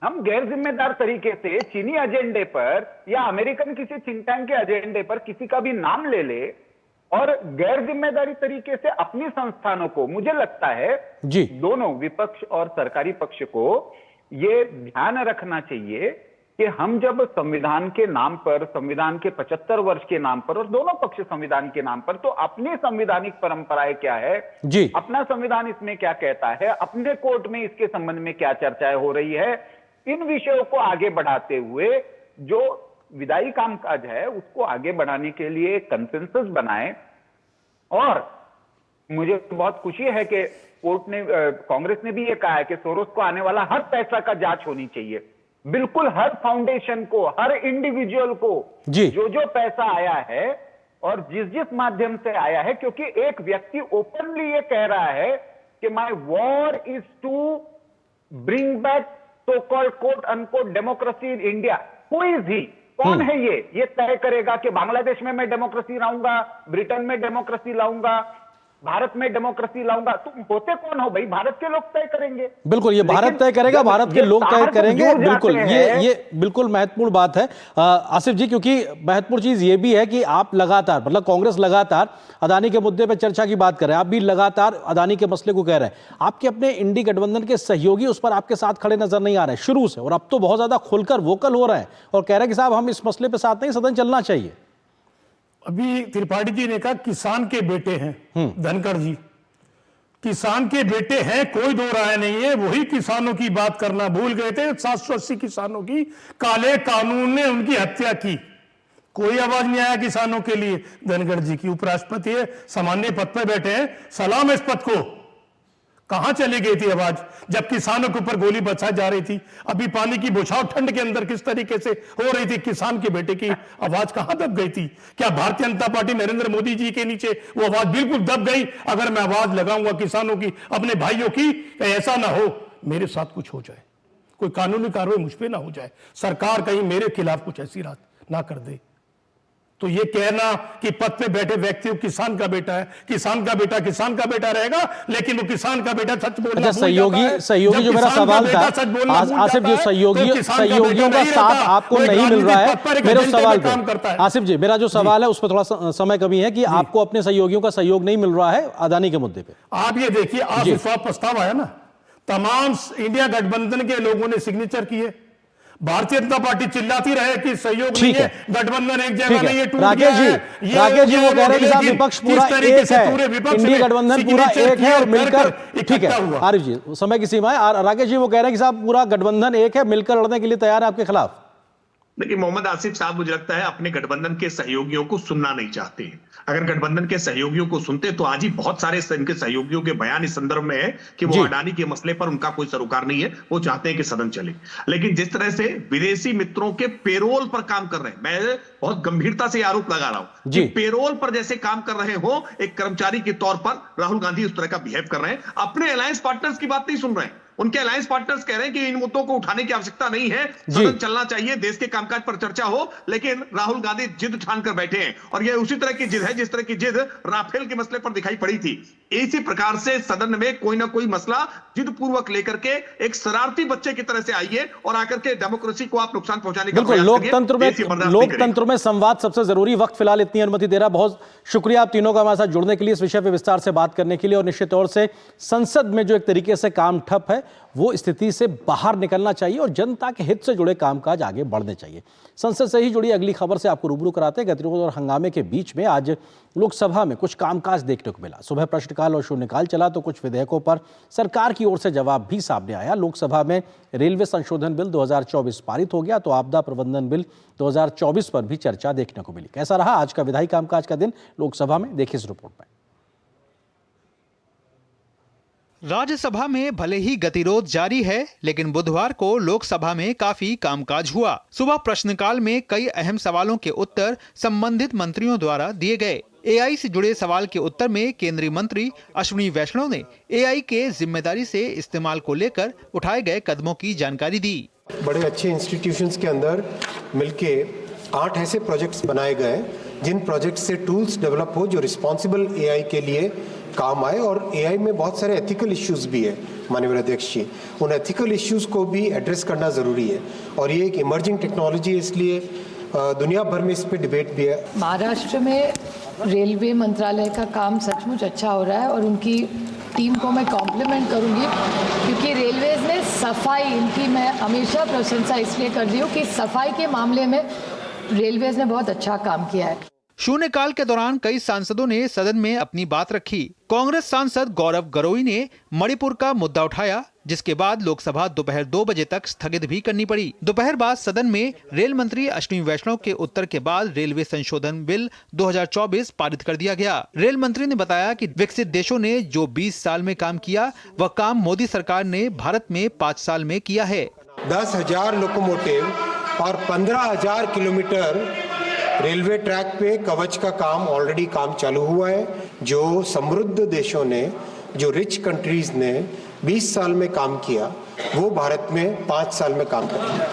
Speaker 14: हम गैर जिम्मेदार तरीके से चीनी एजेंडे पर या अमेरिकन किसी थिंक टैंक के एजेंडे पर किसी का भी नाम ले ले और गैर जिम्मेदारी तरीके से अपनी संस्थानों को, मुझे लगता है जी, दोनों विपक्ष और सरकारी पक्ष को ये ध्यान रखना चाहिए कि हम जब संविधान के नाम पर, संविधान के 75 वर्ष के नाम पर, और दोनों पक्ष संविधान के नाम पर, तो अपनी संवैधानिक परंपराएं क्या है जी, अपना संविधान इसमें क्या कहता है, अपने कोर्ट में इसके संबंध में क्या चर्चाएं हो रही है, इन विषयों को आगे बढ़ाते हुए जो विधायी कामकाज है उसको आगे बढ़ाने के लिए कंसेंसस बनाएं। और मुझे बहुत खुशी है कि कोर्ट ने, कांग्रेस ने भी ये कहा है कि सोरोस को आने वाला हर पैसा का जांच होनी चाहिए। बिल्कुल हर फाउंडेशन को, हर इंडिविजुअल को जो पैसा आया है और जिस माध्यम से आया है, क्योंकि एक व्यक्ति ओपनली ये कह रहा है कि my war is to bring back so called quote unquote democracy in India. Who is he? कौन है ये तय करेगा कि बांग्लादेश में मैं डेमोक्रेसी लाऊंगा, ब्रिटेन में डेमोक्रेसी लाऊंगा, भारत में डेमोक्रेसी लाऊंगा। तुम होते कौन हो भाई? भारत के लोग तय करेंगे। बिल्कुल, ये भारत तय करेगा, भारत के लोग तय करेंगे। बिल्कुल, ये बिल्कुल महत्वपूर्ण बात है आसिफ जी, क्योंकि महत्वपूर्ण चीज ये भी है कि आप लगातार, मतलब कांग्रेस लगातार अदानी के मुद्दे पर चर्चा की बात कर रहे हैं, आप भी लगातार अदानी के मसले को कह रहे हैं। आपके अपने इंडी गठबंधन के सहयोगी उस पर आपके साथ खड़े नजर नहीं आ रहे शुरू से, और अब तो बहुत ज्यादा खुलकर वोकल हो रहे हैं और कह रहे हैं कि साहब हम इस मसले पर साथ नहीं, सदन चलना चाहिए।
Speaker 15: अभी त्रिपाठी जी ने कहा किसान के बेटे हैं धनखड़ जी, किसान के बेटे हैं, कोई दो राय नहीं है। वही किसानों की बात करना भूल गए थे। 780 किसानों की काले कानून ने उनकी हत्या की, कोई आवाज नहीं आया किसानों के लिए। धनखड़ जी की उपराष्ट्रपति है, सामान्य पद पर बैठे हैं, सलाम इस पद को। कहां चली गई थी आवाज जब किसानों के ऊपर गोली बरसाई जा रही थी? अभी पानी की बौछार ठंड के अंदर किस तरीके से हो रही थी, किसान के बेटे की आवाज कहां दब गई थी? क्या भारतीय जनता पार्टी नरेंद्र मोदी जी के नीचे वो आवाज बिल्कुल दब गई? अगर मैं आवाज लगाऊंगा किसानों की, अपने भाइयों की, ऐसा ना हो मेरे साथ कुछ हो जाए, कोई कानूनी कार्रवाई मुझ पर ना हो जाए, सरकार कहीं मेरे खिलाफ कुछ ऐसी बात ना कर दे। तो ये कहना कि पद पे बैठे व्यक्ति किसान का बेटा है, किसान का बेटा किसान का बेटा रहेगा, लेकिन वो किसान का बेटा सच बोलना। अच्छा, सहयोगी जो मेरा सवाल था आसिफ जी, सहयोगियों का साथ आपको नहीं मिल रहा है मेरे सवाल पे। आसिफ जी, मेरा जो सवाल है उस पर थोड़ा समय कमी है कि आपको अपने सहयोगियों का सहयोग नहीं मिल रहा है अदानी के मुद्दे पे। आप ये देखिए, अविश्वास प्रस्ताव आया ना, तमाम इंडिया गठबंधन के लोगों ने सिग्नेचर किए। भारतीय जनता पार्टी चिल्लाती रहे कि सहयोग नहीं है, गठबंधन एक जगह नहीं है, टूट गया है। राकेश जी वो कह रहे हैं कि साहब विपक्ष पूरा एक है, इंडी गठबंधन पूरा एक है और मिलकर, ठीक है आरिफ जी समय की सीमा है। राकेश जी वो कह रहे हैं कि साहब पूरा गठबंधन एक है, मिलकर लड़ने के लिए तैयार है आपके खिलाफ।
Speaker 13: देखिए मोहम्मद आसिफ साहब, मुझे लगता है अपने गठबंधन के सहयोगियों को सुनना नहीं चाहते। अगर गठबंधन के सहयोगियों को सुनते तो आज ही बहुत सारे इनके सहयोगियों के बयान इस संदर्भ में है कि वो अडानी के मसले पर उनका कोई सरोकार नहीं है, वो चाहते हैं कि सदन चले। लेकिन जिस तरह से विदेशी मित्रों के पेरोल पर काम कर रहे हैं, मैं बहुत गंभीरता से आरोप लगा रहा हूं कि पेरोल पर जैसे काम कर रहे हो एक कर्मचारी के तौर पर राहुल गांधी उस तरह का बिहेव कर रहे हैं। अपने अलायंस पार्टनर्स की बात नहीं सुन रहे हैं। उनके अलायंस पार्टनर्स कह रहे हैं कि इन मुद्दों को उठाने की आवश्यकता नहीं है, सदन चलना चाहिए, देश के कामकाज पर चर्चा हो। लेकिन राहुल गांधी जिद ठान कर बैठे हैं और यह उसी तरह की जिद है जिस तरह की जिद राफेल के मसले पर दिखाई पड़ी थी। इसी प्रकार से सदन में कोई ना कोई मसला जिद पूर्वक लेकर के एक शरारती बच्चे की तरह से आइए और आकर के डेमोक्रेसी को आप नुकसान पहुंचाने का प्रयास करिए।
Speaker 2: लोकतंत्र में संवाद सबसे जरूरी। वक्त फिलहाल इतनी अनुमति दे रहा। बहुत शुक्रिया आप तीनों का हमारे साथ जुड़ने के लिए, इस विषय पर विस्तार से बात करने के लिए। और निश्चित तौर से संसद में जो एक तरीके से काम ठप है वो स्थिति से बाहर निकलना चाहिए और जनता के हित से जुड़े कामकाज आगे बढ़ने चाहिए। संसद से ही जुड़ी अगली खबर से आपको रूबरू कराते हैं। गतिरोध और हंगामे के बीच में आज लोकसभा में कुछ कामकाज देखने को मिला। सुबह प्रश्नकाल और शून्यकाल चला तो कुछ विधेयकों पर सरकार की ओर से जवाब भी सामने आया। लोकसभा में रेलवे संशोधन बिल 2024 पारित हो गया तो आपदा प्रबंधन बिल 2024 पर भी चर्चा देखने को मिली। कैसा रहा आज का विधायी कामकाज का दिन लोकसभा में, देखिए इस रिपोर्ट में।
Speaker 16: राज्यसभा में भले ही गतिरोध जारी है, लेकिन बुधवार को लोकसभा में काफी कामकाज हुआ। सुबह प्रश्नकाल में कई अहम सवालों के उत्तर संबंधित मंत्रियों द्वारा दिए गए। एआई से जुड़े सवाल के उत्तर में केंद्रीय मंत्री अश्विनी वैष्णव ने एआई के जिम्मेदारी से इस्तेमाल को लेकर उठाए गए कदमों की जानकारी दी।
Speaker 17: बड़े अच्छे इंस्टीट्यूशंस के अंदर मिलके 8 ऐसे प्रोजेक्ट्स बनाए गए जिन प्रोजेक्ट से टूल्स डेवलप हो जो रिस्पॉन्सिबल एआई के लिए काम आए। और एआई में बहुत सारे एथिकल इश्यूज भी है माननीय अध्यक्ष जी, उन एथिकल इश्यूज को भी एड्रेस करना जरूरी है। और ये एक इमर्जिंग टेक्नोलॉजी है, इसलिए दुनिया भर में इस पे डिबेट भी है।
Speaker 18: महाराष्ट्र में रेलवे मंत्रालय का काम सचमुच अच्छा हो रहा है और उनकी टीम को मैं कॉम्प्लीमेंट करूंगी क्योंकि रेलवेज ने सफाई, इनकी मैं हमेशा प्रशंसा इसलिए कर रही हूँ कि सफाई के मामले में रेलवेज ने बहुत अच्छा काम किया है।
Speaker 16: शून्यकाल के दौरान कई सांसदों ने सदन में अपनी बात रखी। कांग्रेस सांसद गौरव गरोई ने मणिपुर का मुद्दा उठाया, जिसके बाद लोकसभा दोपहर 2 बजे तक स्थगित भी करनी पड़ी। दोपहर बाद सदन में रेल मंत्री अश्विनी वैष्णव के उत्तर के बाद रेलवे संशोधन बिल 2024 पारित कर दिया गया। रेल मंत्री ने बताया कि विकसित देशों ने जो 20 साल में काम किया वह काम मोदी सरकार ने भारत में 5 साल में किया है।
Speaker 17: 10,000 लोकोमोटिव और 15,000 किलोमीटर रेलवे ट्रैक पे कवच का काम ऑलरेडी काम चालू हुआ है। जो समृद्ध देशों ने, जो रिच कंट्रीज ने 20 साल में काम किया वो भारत में 5 साल में काम करेंगे।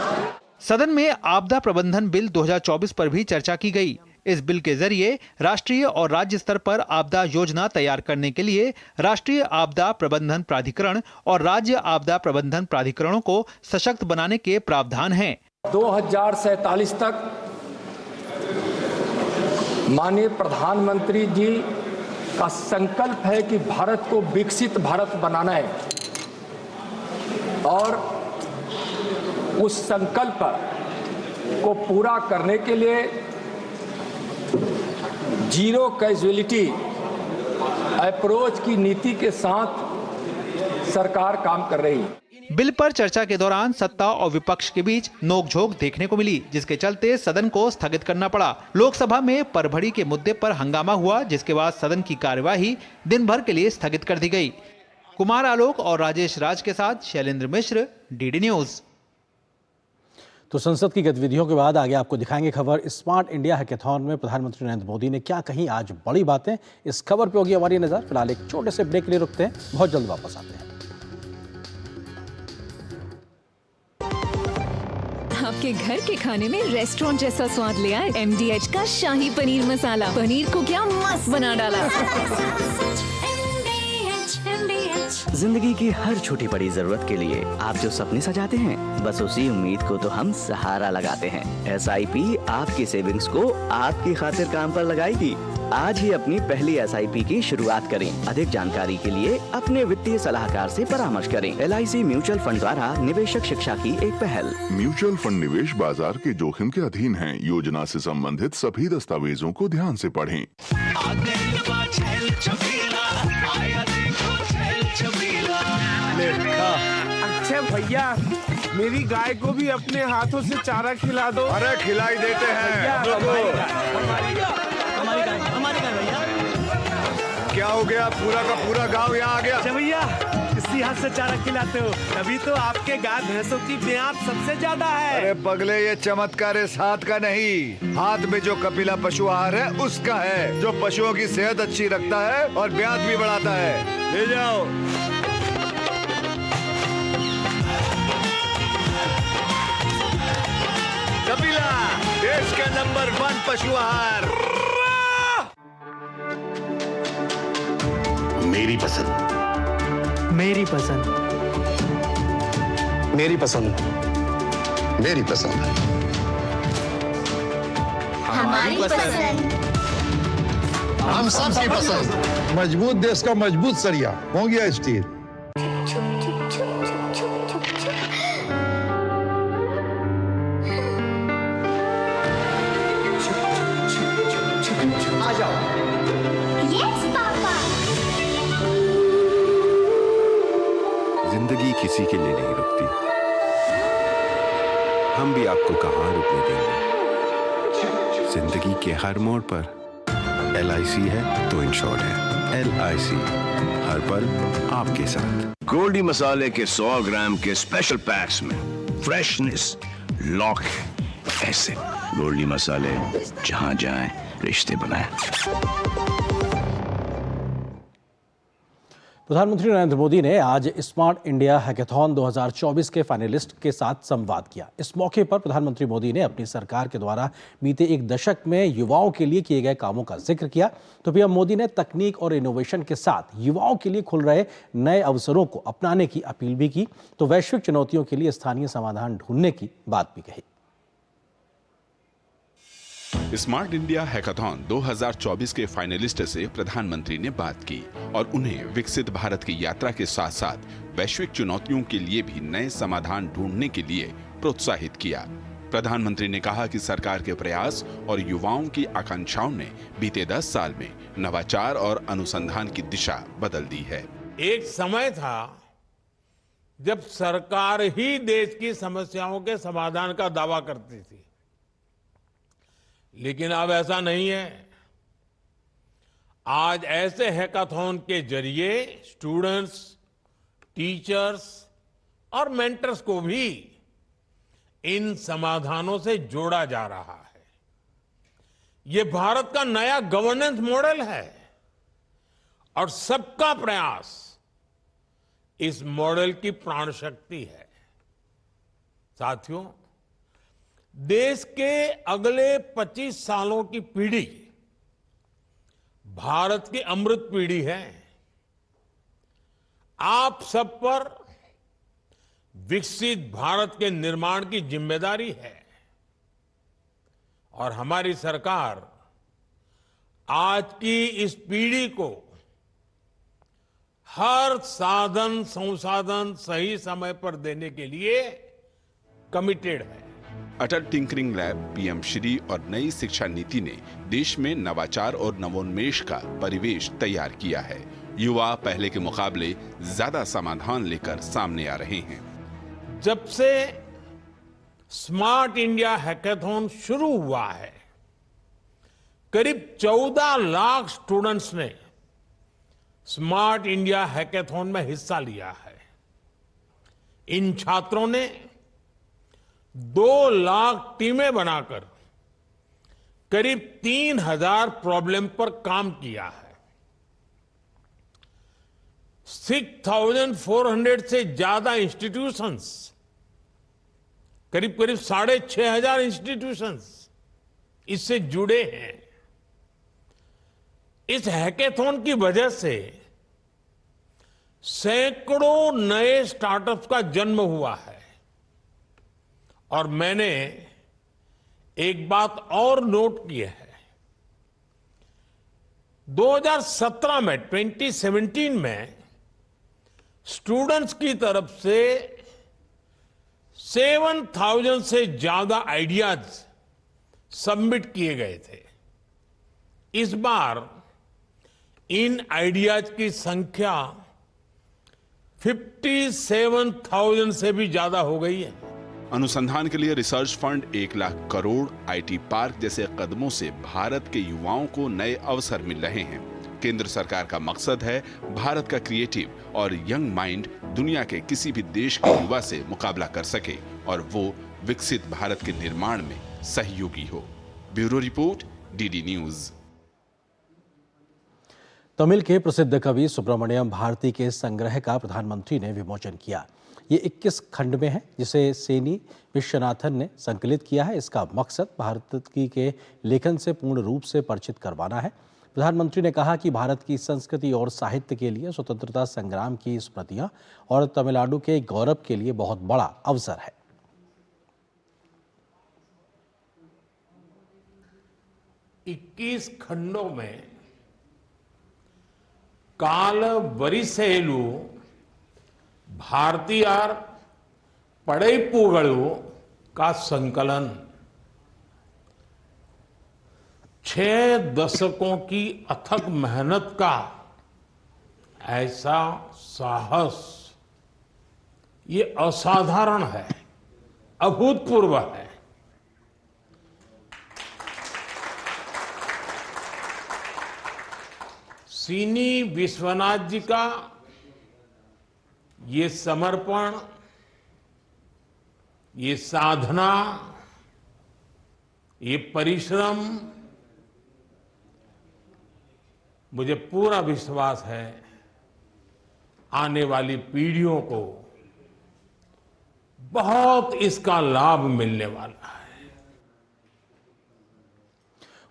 Speaker 16: सदन में आपदा प्रबंधन बिल 2024 पर भी चर्चा की गई। इस बिल के जरिए राष्ट्रीय और राज्य स्तर पर आपदा योजना तैयार करने के लिए राष्ट्रीय आपदा प्रबंधन प्राधिकरण और राज्य आपदा प्रबंधन प्राधिकरणों को सशक्त बनाने के प्रावधान हैं।
Speaker 19: 2047 तक माननीय प्रधानमंत्री जी का संकल्प है कि भारत को विकसित भारत बनाना है और उस संकल्प को पूरा करने के लिए जीरो कैजुअलिटी अप्रोच की नीति के साथ सरकार काम कर रही है।
Speaker 16: बिल पर चर्चा के दौरान सत्ता और विपक्ष के बीच नोकझोंक देखने को मिली, जिसके चलते सदन को स्थगित करना पड़ा। लोकसभा में परभड़ी के मुद्दे पर हंगामा हुआ, जिसके बाद सदन की कार्यवाही दिन भर के लिए स्थगित कर दी गई। कुमार आलोक और राजेश राज के साथ शैलेंद्र मिश्र, डीडी न्यूज।
Speaker 2: तो संसद की गतिविधियों के बाद आगे आपको दिखाएंगे खबर। स्मार्ट इंडिया हैकेथॉन में प्रधानमंत्री नरेंद्र मोदी ने क्या कही आज बड़ी बातें, इस खबर पे होगी हमारी नजर। फिलहाल एक छोटे से ब्रेक के लिए रुकते हैं, बहुत जल्द वापस आते हैं।
Speaker 20: आपके घर के खाने में रेस्टोरेंट जैसा स्वाद ले आए MDH का शाही पनीर मसाला। पनीर को क्या मस्त बना डाला।
Speaker 21: जिंदगी की हर छोटी बड़ी जरूरत के लिए आप जो सपने सजाते हैं, बस उसी उम्मीद को तो हम सहारा लगाते हैं। SIP आपकी सेविंग्स को आपकी खातिर काम पर लगाएगी। आज ही अपनी पहली SIP की शुरुआत करें। अधिक जानकारी के लिए अपने वित्तीय सलाहकार से परामर्श करें। LIC म्यूचुअल फंड द्वारा निवेशक शिक्षा की एक पहल।
Speaker 22: म्यूचुअल फंड निवेश बाजार के जोखिम के अधीन है। योजना से संबंधित सभी दस्तावेजों को ध्यान से पढ़ें।
Speaker 23: अच्छा भैया, मेरी गाय को भी अपने हाथों से चारा खिला दो।
Speaker 24: अरे खिलाई देते हैं।
Speaker 23: हमारी गाय भैया।
Speaker 1: क्या हो गया? पूरा का पूरा गांव यहाँ आ गया।
Speaker 23: अच्छा भैया, इसी हाथ से चारा खिलाते हो, तभी तो आपके गाय भैंसों की ब्याज सबसे ज्यादा है।
Speaker 1: अरे पगले, ये चमत्कार इस हाथ का नहीं, हाथ में जो कपिला पशु आहार है उसका है, जो पशुओं की सेहत अच्छी रखता है और ब्याज भी बढ़ाता है। ले जाओ। कपिला, देश का नंबर 1 पशु आहार।
Speaker 4: मेरी पसंद,
Speaker 6: मेरी पसंद,
Speaker 4: मेरी पसंद, मेरी पसंद,
Speaker 24: हमारी पसंद,
Speaker 4: हम सबकी पसंद।
Speaker 1: मजबूत देश का मजबूत सरिया हो गया स्टील।
Speaker 24: आ जाओ। Yes papa.
Speaker 25: जिंदगी किसी के लिए नहीं रुकती, हम भी आपको कहाँ रुकने देंगे। जिंदगी के हर मोड़ पर LIC है तो इंश्योर्ड है। LIC, हर पल आपके साथ।
Speaker 4: गोल्डी मसाले के 100 ग्राम के स्पेशल पैक्स में फ्रेशनेस लॉक है। ऐसे गोल्डी मसाले, जहां जाएं रिश्ते बनाएं।
Speaker 2: प्रधानमंत्री नरेंद्र मोदी ने आज स्मार्ट इंडिया हैकाथॉन 2024 के फाइनलिस्ट के साथ संवाद किया। इस मौके पर प्रधानमंत्री मोदी ने अपनी सरकार के द्वारा बीते एक दशक में युवाओं के लिए किए गए कामों का जिक्र किया। तो पीएम मोदी ने तकनीक और इनोवेशन के साथ युवाओं के लिए खुल रहे नए अवसरों को अपनाने की अपील भी की। तो वैश्विक चुनौतियों के लिए स्थानीय समाधान ढूंढने की बात भी कही।
Speaker 26: स्मार्ट इंडिया हैकाथॉन 2024 के फाइनलिस्ट से प्रधानमंत्री ने बात की और उन्हें विकसित भारत की यात्रा के साथ साथ वैश्विक चुनौतियों के लिए भी नए समाधान ढूंढने के लिए प्रोत्साहित किया। प्रधानमंत्री ने कहा कि सरकार के प्रयास और युवाओं की आकांक्षाओं ने बीते 10 साल में नवाचार और अनुसंधान की दिशा बदल दी है।
Speaker 23: एक समय था जब सरकार ही देश की समस्याओं के समाधान का दावा करती थी, लेकिन अब ऐसा नहीं है। आज ऐसे हैकाथॉन के जरिए स्टूडेंट्स, टीचर्स और मेंटर्स को भी इन समाधानों से जोड़ा जा रहा है। ये भारत का नया गवर्नेंस मॉडल है और सबका प्रयास इस मॉडल की प्राण शक्ति है। साथियों, देश के अगले 25 सालों की पीढ़ी भारत की अमृत पीढ़ी है। आप सब पर विकसित भारत के निर्माण की जिम्मेदारी है और हमारी सरकार आज की इस पीढ़ी को हर साधन संसाधन सही समय पर देने के लिए कमिटेड है।
Speaker 26: अटल टिंकरिंग लैब, पीएम श्री और नई शिक्षा नीति ने देश में नवाचार और नवोन्मेष का परिवेश तैयार किया है। युवा पहले के मुकाबले ज्यादा समाधान लेकर सामने आ रहे हैं।
Speaker 23: जब से स्मार्ट इंडिया हैकाथॉन शुरू हुआ है, करीब 14 लाख स्टूडेंट्स ने स्मार्ट इंडिया हैकाथॉन में हिस्सा लिया है। इन छात्रों ने 2 लाख टीमें बनाकर करीब 3000 प्रॉब्लम पर काम किया है। 6400 से ज्यादा इंस्टीट्यूशंस, करीब 6500 इंस्टीट्यूशंस इससे जुड़े हैं। इस हैकाथॉन की वजह से सैकड़ों नए स्टार्टअप्स का जन्म हुआ है और मैंने एक बात और नोट की है। 2017 में 2017 में स्टूडेंट्स की तरफ से 7000 से ज्यादा आइडियाज सबमिट किए गए थे। इस बार इन आइडियाज की संख्या 57,000 से भी ज्यादा हो गई है।
Speaker 26: अनुसंधान के लिए research fund 1 lakh crore, IT park जैसे कदमों से भारत के युवाओं को नए अवसर मिल रहे हैं। केंद्र सरकार का मकसद है भारत का क्रिएटिव और यंग माइंड दुनिया के किसी भी देश के युवा से मुकाबला कर सके और वो विकसित भारत के निर्माण में सहयोगी हो। Bureau report, DD news.
Speaker 2: Tamil के प्रसिद्ध कवि सुब्रमण्यम भारती के संग्रह का प्रधानमंत्री ने विमोचन किया। ये 21 खंड में है, जिसे सेनी विश्वनाथन ने संकलित किया है। इसका मकसद भारत के लेखन से पूर्ण रूप से परिचित करवाना है। प्रधानमंत्री ने कहा कि भारत की संस्कृति और साहित्य के लिए स्वतंत्रता संग्राम की स्मृतियां और तमिलनाडु के गौरव के लिए बहुत बड़ा अवसर है।
Speaker 23: इक्कीस खंडों में काल वरिसेलु भारतीयार पड़ैपूगलु का संकलन 6 दशकों की अथक मेहनत का ऐसा साहस, ये असाधारण है, अभूतपूर्व है। सीनी विश्वनाथ जी का ये समर्पण, ये साधना, ये परिश्रम, मुझे पूरा विश्वास है आने वाली पीढ़ियों को बहुत इसका लाभ मिलने वाला है।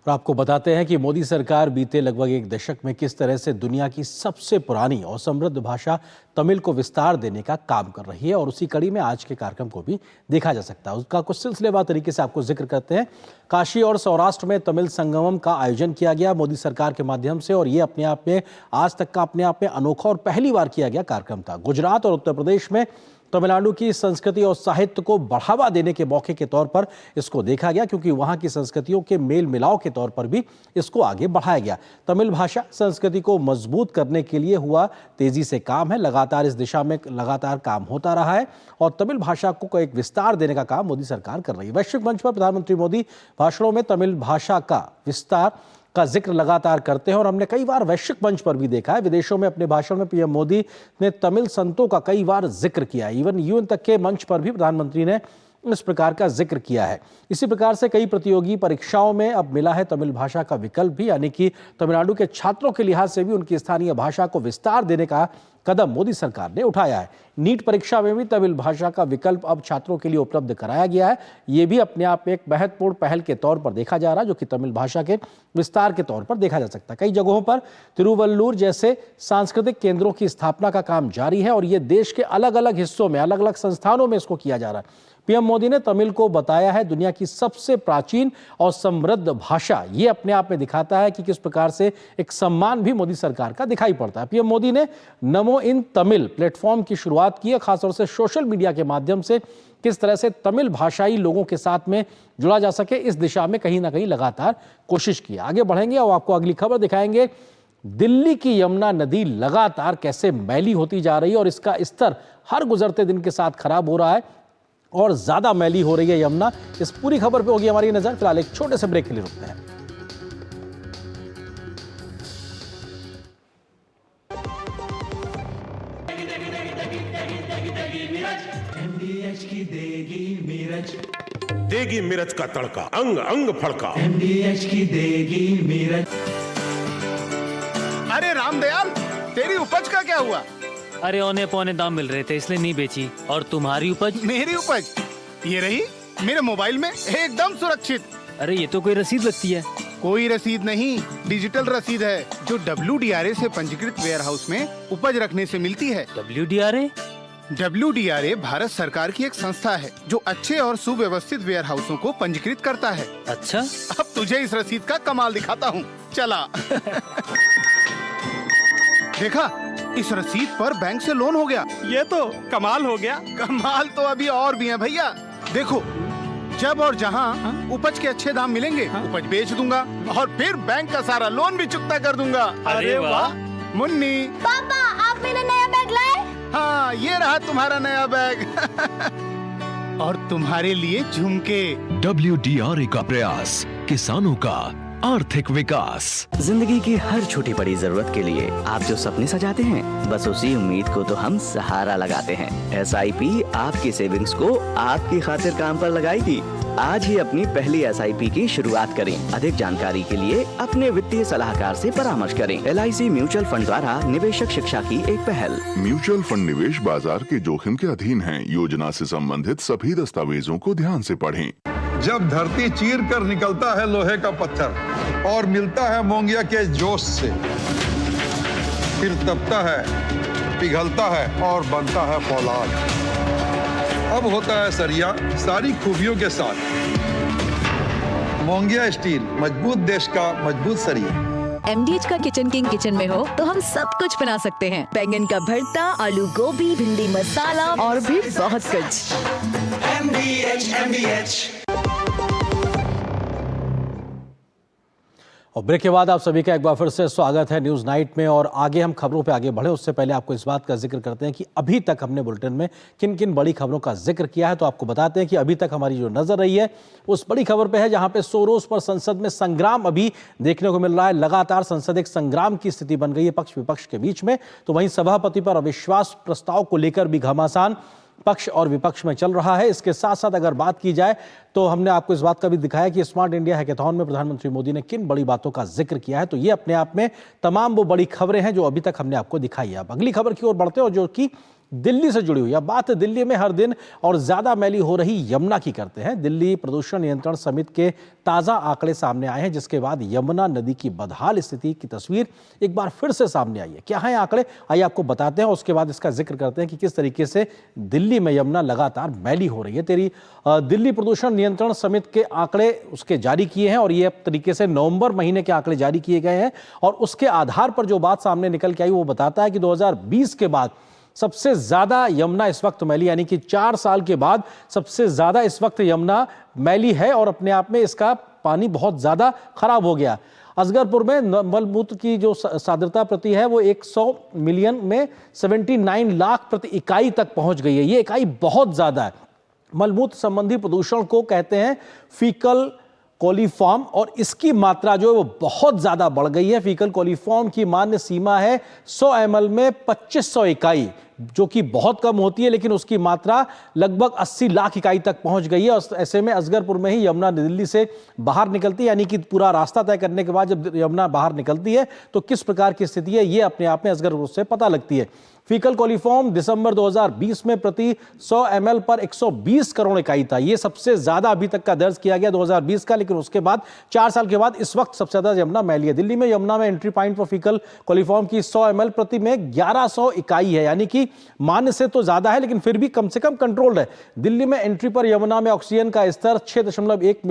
Speaker 2: और आपको बताते हैं कि मोदी सरकार बीते लगभग 1 दशक में किस तरह से दुनिया की सबसे पुरानी और समृद्ध भाषा तमिल को विस्तार देने का काम कर रही है, और उसी कड़ी में आज के कार्यक्रम को भी देखा जा सकता है। उसका कुछ सिलसिलेवार तरीके से आपको जिक्र करते हैं। काशी और सौराष्ट्र में तमिल संगमम का आयोजन किया गया मोदी सरकार के माध्यम से, और ये अपने आप में आज तक का अपने आप में अनोखा और पहली बार किया गया कार्यक्रम था। गुजरात और उत्तर प्रदेश में तमिलनाडु की संस्कृति और साहित्य को बढ़ावा देने के मौके के तौर पर इसको देखा गया, क्योंकि वहां की संस्कृतियों के मेल मिलाव के तौर पर भी इसको आगे बढ़ाया गया। तमिल भाषा संस्कृति को मजबूत करने के लिए हुआ तेजी से काम है। लगातार इस दिशा में लगातार काम होता रहा है और तमिल भाषा को एक विस्तार देने का काम मोदी सरकार कर रही है। वैश्विक मंच पर प्रधानमंत्री मोदी भाषणों में तमिल भाषा का विस्तार का जिक्र लगातार करते हैं, और हमने कई बार वैश्विक मंच पर भी देखा है। विदेशों में अपने भाषण में पीएम मोदी ने तमिल संतों का कई बार जिक्र किया। इवन यूएन तक के मंच पर भी प्रधानमंत्री ने इस प्रकार का जिक्र किया है। इसी प्रकार से कई प्रतियोगी परीक्षाओं में अब मिला है तमिल भाषा का विकल्प भी, यानी कि तमिलनाडु के छात्रों के लिहाज से भी उनकी स्थानीय भाषा को विस्तार देने का कदम मोदी सरकार ने उठाया है। नीट परीक्षा में भी तमिल भाषा का विकल्प अब छात्रों के लिए उपलब्ध कराया गया है। ये भी अपने आप में एक महत्वपूर्ण पहल के तौर पर देखा जा रहा है, जो कि तमिल भाषा के विस्तार के तौर पर देखा जा सकता है। कई जगहों पर तिरुवल्लुर जैसे सांस्कृतिक केंद्रों की स्थापना का काम जारी है, और ये देश के अलग अलग हिस्सों में अलग अलग संस्थानों में इसको किया जा रहा है। पीएम मोदी ने तमिल को बताया है दुनिया की सबसे प्राचीन और समृद्ध भाषा। ये अपने आप में दिखाता है कि किस प्रकार से एक सम्मान भी मोदी सरकार का दिखाई पड़ता है। पीएम मोदी ने नमो इन तमिल प्लेटफॉर्म की शुरुआत की है, खासतौर से सोशल मीडिया के माध्यम से किस तरह से तमिल भाषाई लोगों के साथ में जुड़ा जा सके, इस दिशा में कहीं ना कहीं लगातार कोशिश की। आगे बढ़ेंगे और आपको अगली खबर दिखाएंगे। दिल्ली की यमुना नदी लगातार कैसे मैली होती जा रही है, और इसका स्तर हर गुजरते दिन के साथ खराब हो रहा है और ज्यादा मैली हो रही है यमुना। इस पूरी खबर पे होगी हमारी नजर। फिलहाल एक छोटे से ब्रेक के लिए रुकते हैं।
Speaker 3: देगी मिर्च का तड़का, अंग अंग फड़का।
Speaker 5: MDH की देगी मिर्च।
Speaker 6: अरे रामदयाल, तेरी उपज का क्या हुआ?
Speaker 7: अरे औने पौने दाम मिल रहे थे इसलिए नहीं बेची। और तुम्हारी उपज?
Speaker 6: मेरी उपज ये रही मेरे मोबाइल में एकदम सुरक्षित।
Speaker 7: अरे ये तो कोई रसीद लगती है।
Speaker 6: कोई रसीद नहीं, डिजिटल रसीद है जो WDRA से पंजीकृत वेयर हाउस में उपज रखने से मिलती है।
Speaker 7: WDRA?
Speaker 6: WDRA भारत सरकार की एक संस्था है जो अच्छे और सुव्यवस्थित वेयर हाउसों को पंजीकृत करता है।
Speaker 7: अच्छा,
Speaker 6: अब तुझे इस रसीद का कमाल दिखाता हूँ, चला। देखा, इस रसीद पर बैंक से लोन हो गया।
Speaker 5: ये तो कमाल हो गया।
Speaker 6: कमाल तो अभी और भी है भैया। देखो, जब और जहाँ उपज के अच्छे दाम मिलेंगे उपज बेच दूंगा और फिर बैंक का सारा लोन भी चुकता कर दूंगा।
Speaker 7: अरे वाह।
Speaker 6: मुन्नी,
Speaker 24: पापा आप मेरा नया बैग लाए?
Speaker 6: हाँ, ये रहा तुम्हारा नया बैग। और तुम्हारे लिए झुमके।
Speaker 8: WDRA का प्रयास किसानों का
Speaker 21: आर्थिक विकास। जिंदगी की हर छोटी बड़ी जरूरत के लिए आप जो सपने सजाते हैं, बस उसी उम्मीद को तो हम सहारा लगाते हैं। SIP आपकी सेविंग्स को आपकी खातिर काम पर लगाएगी। आज ही अपनी पहली SIP की शुरुआत करें। अधिक जानकारी के लिए अपने वित्तीय सलाहकार से परामर्श करें। LIC म्यूचुअल फंड द्वारा निवेशक शिक्षा की एक पहल।
Speaker 22: म्यूचुअल फंड निवेश बाजार के जोखिम के अधीन है। योजना से संबंधित सभी दस्तावेजों को ध्यान से पढ़ें।
Speaker 8: जब धरती चीर कर निकलता है लोहे का पत्थर और मिलता है मोंगिया के जोश से, फिर तपता है, पिघलता है और बनता है फौलाद। अब होता है सरिया सारी खूबियों के साथ। मोंगिया स्टील, मजबूत देश का मजबूत सरिया।
Speaker 20: MDH का किचन किंग किचन में हो तो हम सब कुछ बना सकते हैं। बैंगन का भरता, आलू गोभी, भिंडी मसाला और भी बहुत कुछ। MDH।
Speaker 2: और ब्रेक के बाद आप सभी का एक बार फिर से स्वागत है न्यूज़ नाइट में। और आगे हम खबरों पे आगे बढ़े उससे पहले आपको इस बात का जिक्र करते हैं कि अभी तक हमने बुलेटिन में किन किन बड़ी खबरों का जिक्र किया है। तो आपको बताते हैं कि अभी तक हमारी जो नजर रही है उस बड़ी खबर पे है जहां पे सोरोस पर संसद में संग्राम अभी देखने को मिल रहा है। लगातार संसद एक संग्राम की स्थिति बन गई है पक्ष विपक्ष के बीच में। तो वहीं सभापति पर अविश्वास प्रस्ताव को लेकर भी घमासान पक्ष और विपक्ष में चल रहा है। इसके साथ साथ अगर बात की जाए तो हमने आपको इस बात का भी दिखाया कि स्मार्ट इंडिया हैकाथॉन में प्रधानमंत्री मोदी ने किन बड़ी बातों का जिक्र किया है। तो ये अपने आप में तमाम वो बड़ी खबरें हैं जो अभी तक हमने आपको दिखाई है। अब अगली खबर की ओर बढ़ते हैं, जो कि दिल्ली से जुड़ी हुई है। बात दिल्ली में हर दिन और ज्यादा मैली हो रही यमुना की करते हैं। दिल्ली प्रदूषण नियंत्रण समिति के ताजा आंकड़े सामने आए हैं, जिसके बाद यमुना नदी की बदहाल स्थिति की तस्वीर एक बार फिर से सामने आई है। क्या है आंकड़े, आइए आपको बताते हैं। उसके बाद इसका जिक्र करते हैं कि किस तरीके से दिल्ली में यमुना लगातार मैली हो रही है। दिल्ली प्रदूषण नियंत्रण समिति के आंकड़े उसके जारी किए हैं और ये तरीके से नवंबर महीने के आंकड़े जारी किए गए हैं। और उसके आधार पर जो बात सामने निकल के आई वो बताता है कि 2020 के बाद सबसे ज्यादा यमुना इस वक्त मैली, यानी कि 4 साल के बाद सबसे ज्यादा इस वक्त यमुना मैली है और अपने आप में इसका पानी बहुत ज्यादा खराब हो गया। असगरपुर में मलमूत्र की जो सांद्रता प्रति है वो 100 मिलियन में 79 लाख प्रति इकाई तक पहुंच गई है। ये इकाई बहुत ज्यादा है। मलमूत्र संबंधी प्रदूषण को कहते हैं फीकल कोलीफॉर्म और इसकी मात्रा जो है वो बहुत ज्यादा बढ़ गई है। फीकल कोलीफॉर्म की मान्य सीमा है 100 ml में 2500 इकाई, जो कि बहुत कम होती है, लेकिन उसकी मात्रा लगभग 80 लाख इकाई तक पहुंच गई है। और ऐसे में असगरपुर में ही यमुना दिल्ली से बाहर निकलती है, यानी कि पूरा रास्ता तय करने के बाद जब यमुना बाहर निकलती है तो किस प्रकार की स्थिति है ये अपने आप में असगरपुर से पता लगती है। फीकल कोलीफॉर्म दिसंबर 2020 में प्रति 100 ml पर 120 करोड़ इकाई था। ये सबसे ज्यादा अभी तक का दर्ज किया गया 2020 का, लेकिन उसके बाद 4 साल के बाद इस वक्त सबसे ज्यादा यमुना मैली है। दिल्ली में यमुना में एंट्री पॉइंट पर फीकल कोलीफॉर्म की 100 ml प्रति में 1100 इकाई है, यानी कि मान्य से तो ज्यादा है लेकिन फिर भी कम से कम कंट्रोल्ड है। दिल्ली में एंट्री पर यमुना में ऑक्सीजन का स्तर 6.1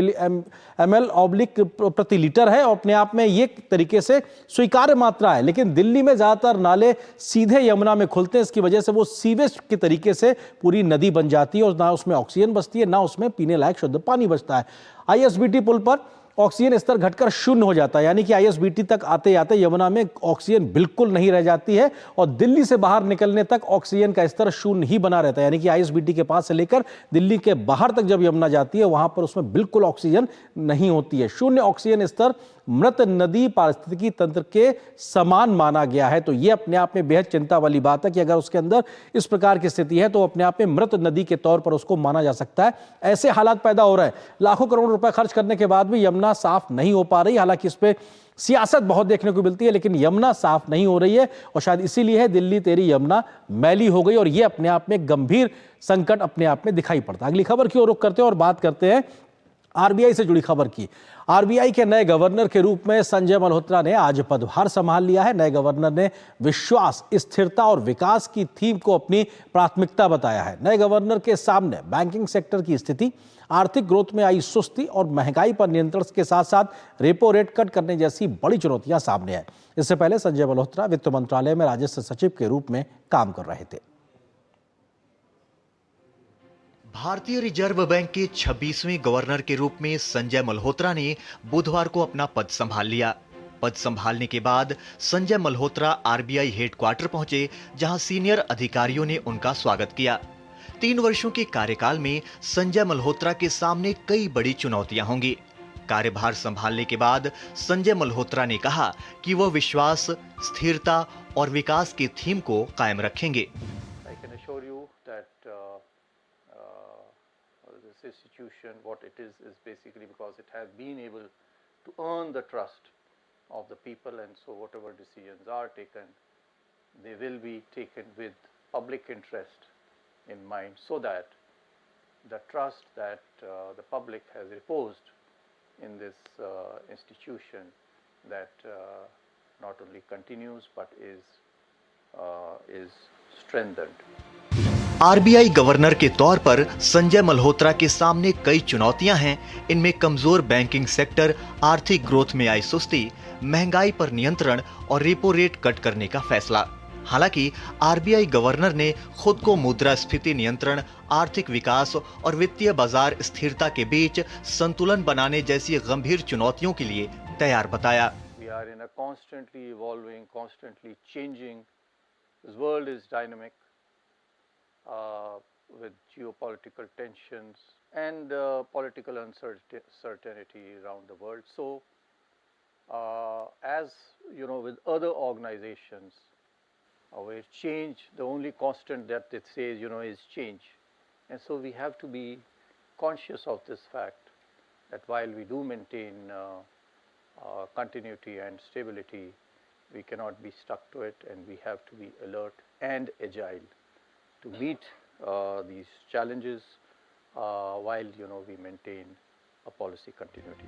Speaker 2: ml प्रति लीटर है और अपने आप में ये तरीके से स्वीकार्य मात्रा है। लेकिन दिल्ली में ज्यादातर नाले सीधे यमुना खुलते हैं, इसकी वजह से वो सीवेज के तरीके से पूरी नदी बन जाती है और ना उसमें ऑक्सीजन बचती है ना उसमें पीने लायक शुद्ध पानी बचता है। ISBT पुल पर ऑक्सीजन स्तर घटकर 0 हो जाता है, यानी कि ISBT तक आते आते यमुना में ऑक्सीजन बिल्कुल नहीं रह जाती है और दिल्ली से बाहर निकलने तक ऑक्सीजन का स्तर 0 ही बना रहता है। यानी कि ISBT के पास से लेकर दिल्ली के बाहर तक जब यमुना जाती है वहां पर उसमें बिल्कुल ऑक्सीजन नहीं होती है। 0 ऑक्सीजन स्तर मृत नदी पारिस्थितिकी तंत्र के समान माना गया है। तो यह अपने आप में बेहद चिंता वाली बात है कि अगर उसके अंदर इस प्रकार की स्थिति है तो अपने आप में मृत नदी के तौर पर उसको माना जा सकता है। ऐसे हालात पैदा हो रहे हैं। लाखों करोड़ रुपए खर्च करने के बाद भी यमुना साफ नहीं हो पा रही। हालांकि इस पे सियासत बहुत देखने को मिलती है लेकिन यमुना साफ नहीं हो रही है और शायद इसीलिए है दिल्ली तेरी यमुना मैली हो गई और यह अपने आप में गंभीर संकट अपने आप में दिखाई पड़ता है। अगली खबर की ओर रुख करते हैं और बात करते हैं RBI से जुड़ी खबर की। RBI के नए गवर्नर के रूप में संजय मल्होत्रा ने आज पदभार संभाल लिया है। नए गवर्नर ने विश्वास, स्थिरता और विकास की थीम को अपनी प्राथमिकता बताया है। नए गवर्नर के सामने बैंकिंग सेक्टर की स्थिति, आर्थिक ग्रोथ में आई सुस्ती और महंगाई पर नियंत्रण के साथ साथ रेपो रेट कट करने जैसी बड़ी चुनौतियां सामने आई। इससे पहले संजय मल्होत्रा वित्त मंत्रालय में राजस्व सचिव के रूप में काम कर रहे थे।
Speaker 9: भारतीय रिजर्व बैंक के 26वें गवर्नर के रूप में संजय मल्होत्रा ने बुधवार को अपना पद संभाल लिया। पद संभालने के बाद संजय मल्होत्रा RBI हेडक्वार्टर पहुंचे, जहां सीनियर अधिकारियों ने उनका स्वागत किया। 3 वर्षों के कार्यकाल में संजय मल्होत्रा के सामने कई बड़ी चुनौतियां होंगी। कार्यभार संभालने के बाद संजय मल्होत्रा ने कहा कि वह विश्वास, स्थिरता और विकास की थीम को कायम रखेंगे।
Speaker 10: Institution, what it is basically because it has been able to earn the trust of the people, and so whatever decisions are taken, they will be taken with public interest in mind, so that the trust that the public has reposed in this institution, that not only continues but is strengthened.
Speaker 9: RBI governor के तौर पर संजय मल्होत्रा के सामने कई चुनौतियां हैं। इनमें कमजोर बैंकिंग सेक्टर, आर्थिक ग्रोथ में आई सुस्ती, महंगाई पर नियंत्रण और रेपो रेट कट करने का फैसला। हालांकि आरबीआई गवर्नर ने खुद को मुद्रास्फीति नियंत्रण, आर्थिक विकास और वित्तीय बाजार स्थिरता के बीच संतुलन बनाने जैसी गंभीर चुनौतियों के लिए तैयार बताया।
Speaker 10: We are in a constantly evolving, constantly changing. This world is dynamic. With geopolitical tensions and political uncertainty around the world. So, as you know, with other organizations, where change, the only constant that it says, is change. And so we have to be conscious of this fact, that while we do maintain continuity and stability, we cannot be stuck to it, and we have to be alert and agile to meet these challenges while we maintain a policy continuity.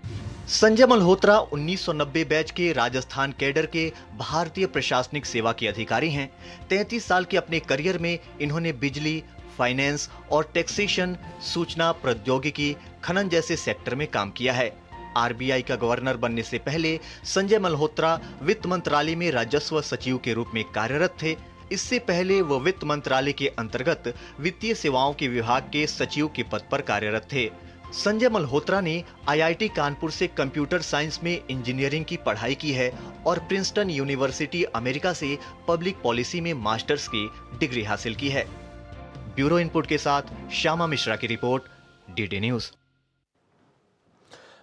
Speaker 9: Sanjay Malhotra 1990 batch के Rajasthan cadre के भारतीय प्रशासनिक सेवा के अधिकारी हैं। 33 साल के अपने करियर में इन्होंने बिजली, फाइनेंस और टैक्सेशन, सूचना प्रौद्योगिकी, खनन जैसे सेक्टर में काम किया है। आरबीआई का गवर्नर बनने से पहले संजय मल्होत्रा वित्त मंत्रालय में राजस्व सचिव के रूप में कार्यरत थे। इससे पहले वो वित्त मंत्रालय के अंतर्गत वित्तीय सेवाओं के विभाग के सचिव के पद पर कार्यरत थे। संजय मल्होत्रा ने आईआईटी कानपुर से कंप्यूटर साइंस में इंजीनियरिंग की पढ़ाई की है और प्रिंसटन यूनिवर्सिटी अमेरिका से पब्लिक पॉलिसी में मास्टर्स की डिग्री हासिल की है। ब्यूरो इनपुट के साथ श्यामा मिश्रा की रिपोर्ट, डीडी न्यूज।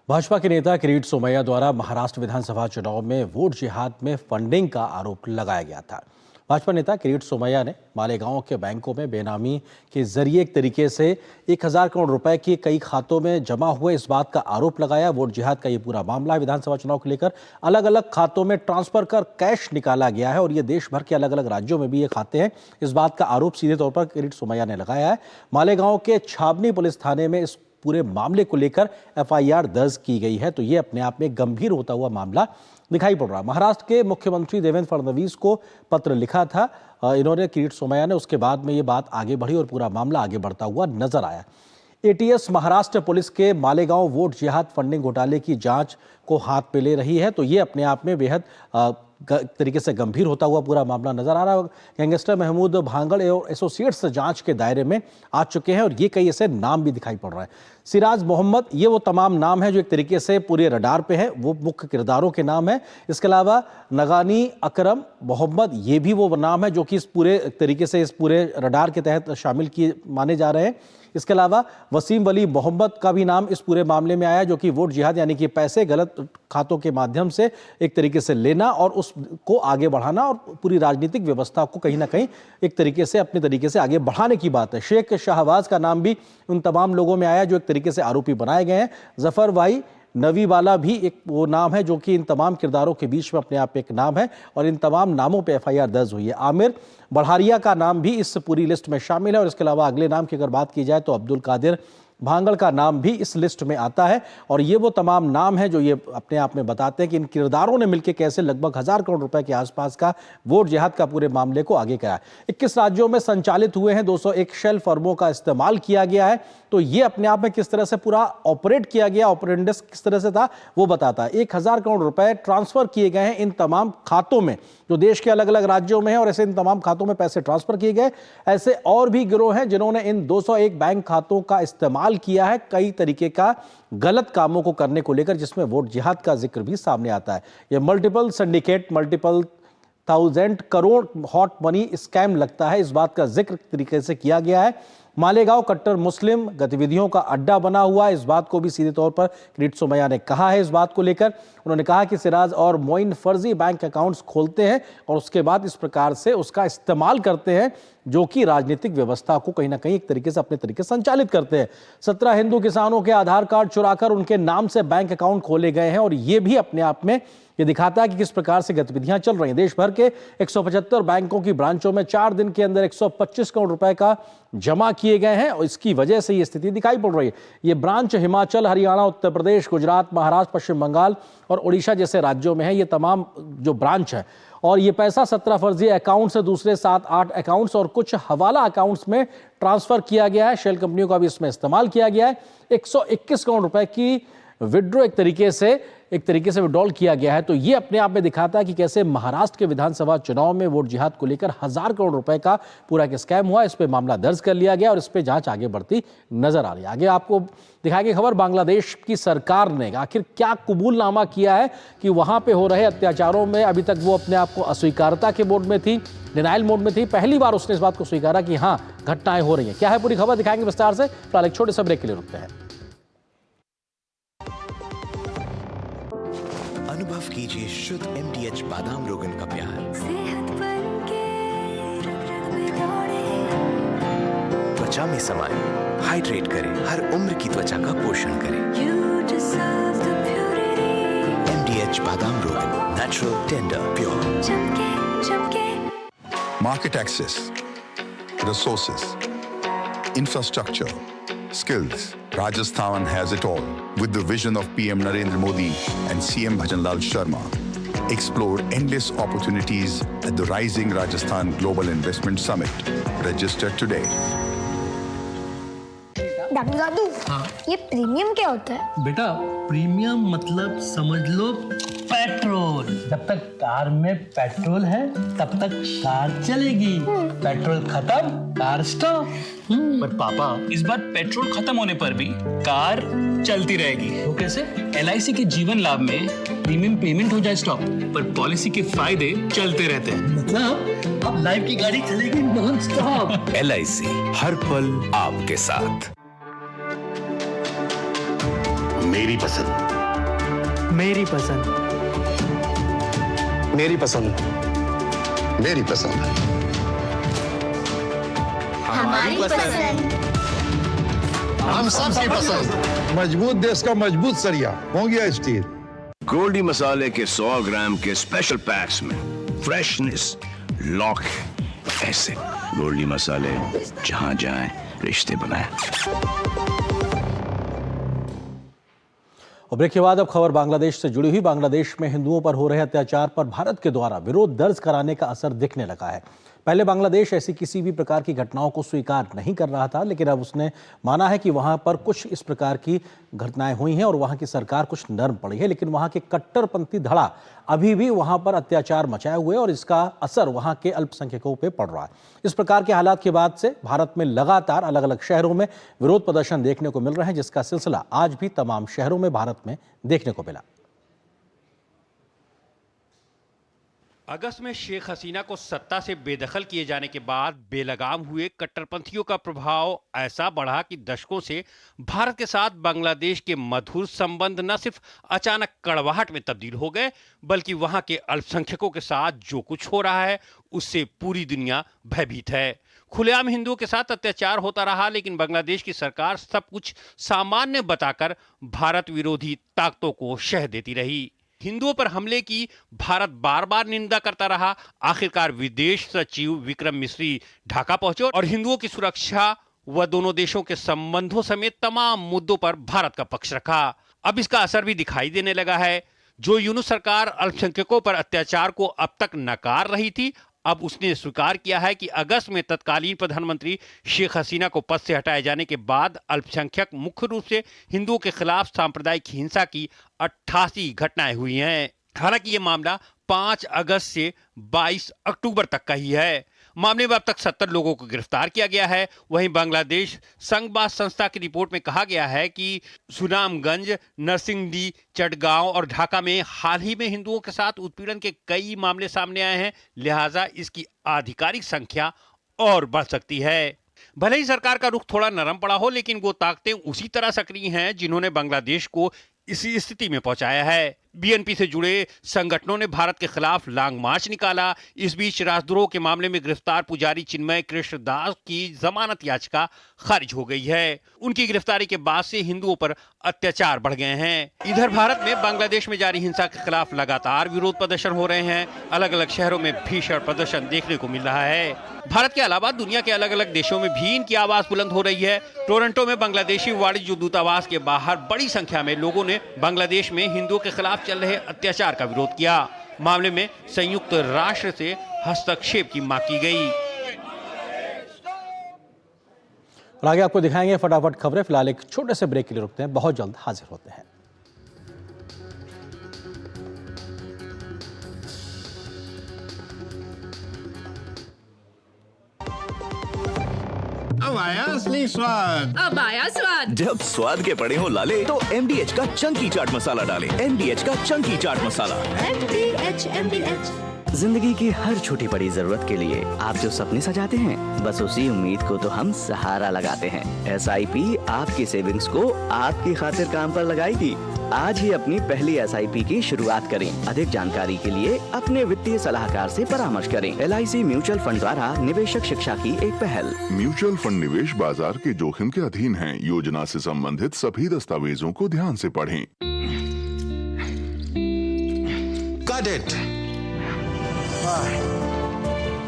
Speaker 2: भाजपा के नेता किरीट सोमैया द्वारा महाराष्ट्र विधानसभा चुनाव में वोट जिहाद में फंडिंग का आरोप लगाया गया था। भाजपा नेता किरीट सोमैया ने मालेगांव के बैंकों में बेनामी के जरिए एक तरीके से 1000 करोड़ रुपए के कई खातों में जमा हुए इस बात का आरोप लगाया। वोट जिहाद का ये पूरा मामला है। विधानसभा चुनाव को लेकर अलग अलग खातों में ट्रांसफर कर कैश निकाला गया है और ये देश भर के अलग अलग राज्यों में भी ये खाते हैं। इस बात का आरोप सीधे तौर पर किरीट सोमैया ने लगाया है। मालेगांव के छावनी पुलिस थाने में इस पूरे मामले को लेकर एफआईआर दर्ज की गई है। तो ये अपने आप में गंभीर होता हुआ मामला दिखाई पड़ रहा है। महाराष्ट्र के मुख्यमंत्री देवेंद्र फडणवीस को पत्र लिखा था इन्होंने, किरीट सोमैया ने। उसके बाद में ये बात आगे बढ़ी और पूरा मामला आगे बढ़ता हुआ नजर आया। एटीएस महाराष्ट्र पुलिस के मालेगांव वोट जिहाद फंडिंग घोटाले की जांच को हाथ पे ले रही है। तो ये अपने आप में बेहद तरीके से गंभीर होता हुआ पूरा मामला नजर आ रहा है। गैंगस्टर महमूद भांगड़ और एसोसिएट्स जांच के दायरे में आ चुके हैं और ये कई ऐसे नाम भी दिखाई पड़ रहे हैं। सिराज मोहम्मद, ये वो तमाम नाम है जो एक तरीके से पूरे रडार पे है, वो मुख्य किरदारों के नाम है। इसके अलावा नगानी अकरम मोहम्मद, ये भी वो नाम है जो कि इस पूरे तरीके से इस पूरे रडार के तहत शामिल किए माने जा रहे हैं। इसके अलावा वसीम वली मोहम्मद का भी नाम इस पूरे मामले में आया, जो कि वोट जिहाद यानी कि पैसे गलत खातों के माध्यम से एक तरीके से लेना और उसको आगे बढ़ाना और पूरी राजनीतिक व्यवस्था को कहीं ना कहीं एक तरीके से अपने तरीके से आगे बढ़ाने की बात है। शेख शाहबाज का नाम भी उन तमाम लोगों में आया जो एक तरीके से आरोपी बनाए गए हैं। जफर भाई नवी वाला भी एक वो नाम है जो कि इन तमाम किरदारों के बीच में अपने आप एक नाम है और इन तमाम नामों पे एफआईआर दर्ज हुई है। आमिर बढ़ारिया का नाम भी इस पूरी लिस्ट में शामिल है और इसके अलावा अगले नाम की अगर बात की जाए तो अब्दुल कादिर भांगड़ का नाम भी इस लिस्ट में आता है। और ये वो तमाम नाम है जो ये अपने आप में बताते हैं कि इन किरदारों ने मिलकर कैसे लगभग 1000 करोड़ रुपए के आसपास का वोट जिहाद का पूरे मामले को आगे कराया। 21 राज्यों में संचालित हुए हैं, 201 शेल फर्मों का इस्तेमाल किया गया है। तो ये अपने आप में किस तरह से पूरा ऑपरेट किया गया, ऑपरेंडस किस तरह से था वो बताता है। 1000 करोड़ रुपए ट्रांसफर किए गए हैं इन तमाम खातों में जो देश के अलग अलग राज्यों में है और ऐसे इन तमाम खातों में पैसे ट्रांसफर किए गए। ऐसे और भी गिरोह हैं जिन्होंने इन 201 बैंक खातों का इस्तेमाल किया है कई तरीके का गलत कामों को करने को लेकर, जिसमें वोट जिहाद का जिक्र भी सामने आता है। यह multiple syndicate, multiple 1000 crore hot money scam लगता है, इस बात का जिक्र तरीके से किया गया है। मालेगांव कट्टर मुस्लिम गतिविधियों का अड्डा बना हुआ है, इस बात को भी सीधे तौर पर किरीट सोमैया ने कहा है। इस बात को लेकर उन्होंने कहा कि सिराज और मोइन फर्जी बैंक अकाउंट्स खोलते हैं और उसके बाद इस प्रकार से उसका इस्तेमाल करते हैं, जो कि राजनीतिक व्यवस्था को कहीं ना कहीं एक तरीके से अपने तरीके से संचालित करते हैं। 17 हिंदू किसानों के आधार कार्ड चुराकर उनके नाम से बैंक अकाउंट खोले गए हैं और ये भी अपने आप में ये दिखाता है कि किस प्रकार से गतिविधियां चल रही हैं। देश भर के 175 बैंकों की ब्रांचों में 4 दिन के अंदर 125 करोड़ रुपए का जमा किए गए हैं और इसकी वजह से ये स्थिति दिखाई पड़ रही है। ये ब्रांच हिमाचल, हरियाणा, उत्तर प्रदेश, गुजरात, महाराष्ट्र, पश्चिम बंगाल और उड़ीसा जैसे राज्यों में है। ये तमाम जो ब्रांच है और ये पैसा 17 फर्जी अकाउंट से दूसरे 7-8 अकाउंट्स और कुछ हवाला अकाउंट्स में ट्रांसफर किया गया है। शेल कंपनियों का भी इसमें इस्तेमाल किया गया है। 121 करोड़ रुपए की विड्रॉ एक तरीके से विड्रॉल किया गया है। तो ये अपने आप में दिखाता है कि कैसे महाराष्ट्र के विधानसभा चुनाव में वोट जिहाद को लेकर 1000 करोड़ रुपए का पूरा एक स्कैम हुआ। इस पे मामला दर्ज कर लिया गया और इस पे जांच आगे बढ़ती नजर आ रही है। आगे आपको दिखाएंगे खबर। बांग्लादेश की सरकार ने आखिर क्या कबूलनामा किया है कि वहां पे हो रहे अत्याचारों में अभी तक वो अपने आप को अस्वीकारता के मोड में थी, डिनाइल मोड में थी। पहली बार उसने इस बात को स्वीकारा कि हाँ, घटनाएं हो रही हैं। क्या है पूरी खबर, दिखाएंगे विस्तार से। फिलहाल एक छोटे से ब्रेक के लिए रुकते हैं।
Speaker 11: अनुभव कीजिए शुद्ध MDH बादाम रोगन का प्यार।
Speaker 24: सेहत बनके रग-रग में दौड़े।
Speaker 11: त्वचा में समाए, हाइड्रेट करे, हर उम्र की त्वचा का पोषण करे।
Speaker 24: You deserve the purity.
Speaker 11: MDH बादाम रोगन, नेचुरल, टेंडर, प्योर।
Speaker 24: चमके
Speaker 12: Market access, resources, infrastructure, skills. Rajasthan has it all. With the vision of PM Narendra Modi and CM Bhajanlal Sharma, explore endless opportunities at the Rising Rajasthan Global Investment Summit. Register today.
Speaker 24: Doctor दादू, ये premium क्या होता है?
Speaker 13: बेटा, premium मतलब समझ लो petrol. जब तक कार में पेट्रोल है तब तक कार चलेगी, पेट्रोल खत्म कार स्टॉप।
Speaker 14: पर पापा, इस बार पेट्रोल खत्म होने पर भी कार चलती रहेगी। वो कैसे? LIC के जीवन लाभ में प्रीमियम पेमेंट हो जाए स्टॉप, पर पॉलिसी के फायदे चलते रहते हैं।
Speaker 13: मतलब अब लाइफ की गाड़ी चलेगी नॉन स्टॉप।
Speaker 25: LIC हर पल आपके साथ।
Speaker 15: मेरी पसंद,
Speaker 13: मेरी पसंद,
Speaker 15: मेरी पसंद, मेरी पसंद,
Speaker 24: हमारी पसंद,
Speaker 15: हम सबकी पसंद।
Speaker 8: मजबूत देश का मजबूत सरिया मोंगिया स्टील।
Speaker 4: गोल्डी मसाले के 100 ग्राम के स्पेशल पैक्स में फ्रेशनेस लॉक है। ऐसे गोल्डी मसाले जहां जाएं रिश्ते बनाएं।
Speaker 2: और ब्रेक के बाद अब खबर बांग्लादेश से जुड़ी हुई। बांग्लादेश में हिंदुओं पर हो रहे अत्याचार पर भारत के द्वारा विरोध दर्ज कराने का असर दिखने लगा है। पहले बांग्लादेश ऐसी किसी भी प्रकार की घटनाओं को स्वीकार नहीं कर रहा था, लेकिन अब उसने माना है कि वहां पर कुछ इस प्रकार की घटनाएं हुई हैं और वहां की सरकार कुछ नर्म पड़ी है, लेकिन वहां के कट्टरपंथी धड़ा अभी भी वहां पर अत्याचार मचाए हुए और इसका असर वहां के अल्पसंख्यकों पे पड़ रहा है। इस प्रकार के हालात के बाद से भारत में लगातार अलग अलग शहरों में विरोध प्रदर्शन देखने को मिल रहे हैं, जिसका सिलसिला आज भी तमाम शहरों में भारत में देखने को मिला।
Speaker 18: अगस्त में शेख हसीना को सत्ता से बेदखल किए जाने के बाद बेलगाम हुए कट्टरपंथियों का प्रभाव ऐसा बढ़ा कि दशकों से भारत के साथ बांग्लादेश के मधुर संबंध न सिर्फ अचानक कड़वाहट में तब्दील हो गए, बल्कि वहां के अल्पसंख्यकों के साथ जो कुछ हो रहा है उससे पूरी दुनिया भयभीत है। खुलेआम हिंदुओं के साथ अत्याचार होता रहा, लेकिन बांग्लादेश की सरकार सब कुछ सामान्य बताकर भारत विरोधी ताकतों को शह देती रही। हिंदुओं पर हमले की भारत बार बार निंदा करता रहा। आखिरकार विदेश सचिव विक्रम मिस्री ढाका पहुंचे और हिंदुओं की सुरक्षा व दोनों देशों के संबंधों समेत तमाम मुद्दों पर भारत का पक्ष रखा। अब इसका असर भी दिखाई देने लगा है। जो यूनुस सरकार अल्पसंख्यकों पर अत्याचार को अब तक नकार रही थी, अब उसने स्वीकार किया है कि अगस्त में तत्कालीन प्रधानमंत्री शेख हसीना को पद से हटाए जाने के बाद अल्पसंख्यक मुख्य रूप से हिंदुओं के खिलाफ सांप्रदायिक हिंसा की 88 घटनाएं हुई हैं। हालांकि ये मामला 5 अगस्त से 22 अक्टूबर तक का ही है। मामले में अब तक 70 लोगों को गिरफ्तार किया गया है। वहीं बांग्लादेश संघबाद संस्था की रिपोर्ट में कहा गया है कि सुनामगंज, नरसिंहडी, चटगांव और ढाका में हाल ही में हिंदुओं के साथ उत्पीड़न के कई मामले सामने आए हैं, लिहाजा इसकी आधिकारिक संख्या और बढ़ सकती है। भले ही सरकार का रुख थोड़ा नरम पड़ा हो, लेकिन वो ताकतें उसी तरह सक्रिय हैं जिन्होंने बांग्लादेश को इसी स्थिति में पहुंचाया है। बीएनपी से जुड़े संगठनों ने भारत के खिलाफ लॉन्ग मार्च निकाला। इस बीच राजद्रोह के मामले में गिरफ्तार पुजारी चिन्मय कृष्ण दास की जमानत याचिका खारिज हो गई है। उनकी गिरफ्तारी के बाद से हिंदुओं पर अत्याचार बढ़ गए हैं। इधर भारत में बांग्लादेश में जारी हिंसा के खिलाफ लगातार विरोध प्रदर्शन हो रहे हैं। अलग अलग शहरों में भीषण प्रदर्शन देखने को मिल रहा है। भारत के अलावा दुनिया के अलग अलग देशों में भी इनकी आवाज बुलंद हो रही है। टोरंटो में बांग्लादेशी वाणिज्य दूतावास के बाहर बड़ी संख्या में लोगों ने बांग्लादेश में हिंदुओं के खिलाफ चल रहे अत्याचार का विरोध किया। मामले में संयुक्त राष्ट्र से हस्तक्षेप की मांग की गई।
Speaker 2: और आगे आपको दिखाएंगे फटाफट खबरें। फिलहाल एक छोटे से ब्रेक के लिए रुकते हैं, बहुत जल्द हाजिर होते हैं।
Speaker 1: अब आया असली स्वाद।
Speaker 20: अब आया स्वाद।
Speaker 21: जब स्वाद के पड़े हो लाले तो MDH का चंकी चाट मसाला डालें। MDH का चंकी चाट मसाला।
Speaker 20: MDH।
Speaker 21: जिंदगी की हर छोटी बड़ी जरूरत के लिए आप जो सपने सजाते हैं, बस उसी उम्मीद को तो हम सहारा लगाते हैं। SIP आपकी सेविंग्स को आपकी खातिर काम पर लगाएगी। आज ही अपनी पहली SIP की शुरुआत करें। अधिक जानकारी के लिए अपने वित्तीय सलाहकार से परामर्श करें। LIC म्यूचुअल फंड द्वारा निवेशक शिक्षा की एक पहल।
Speaker 22: म्यूचुअल फंड निवेश बाजार के जोखिम के अधीन है। योजना से संबंधित सभी दस्तावेजों को ध्यान से पढ़ें।
Speaker 1: Got it।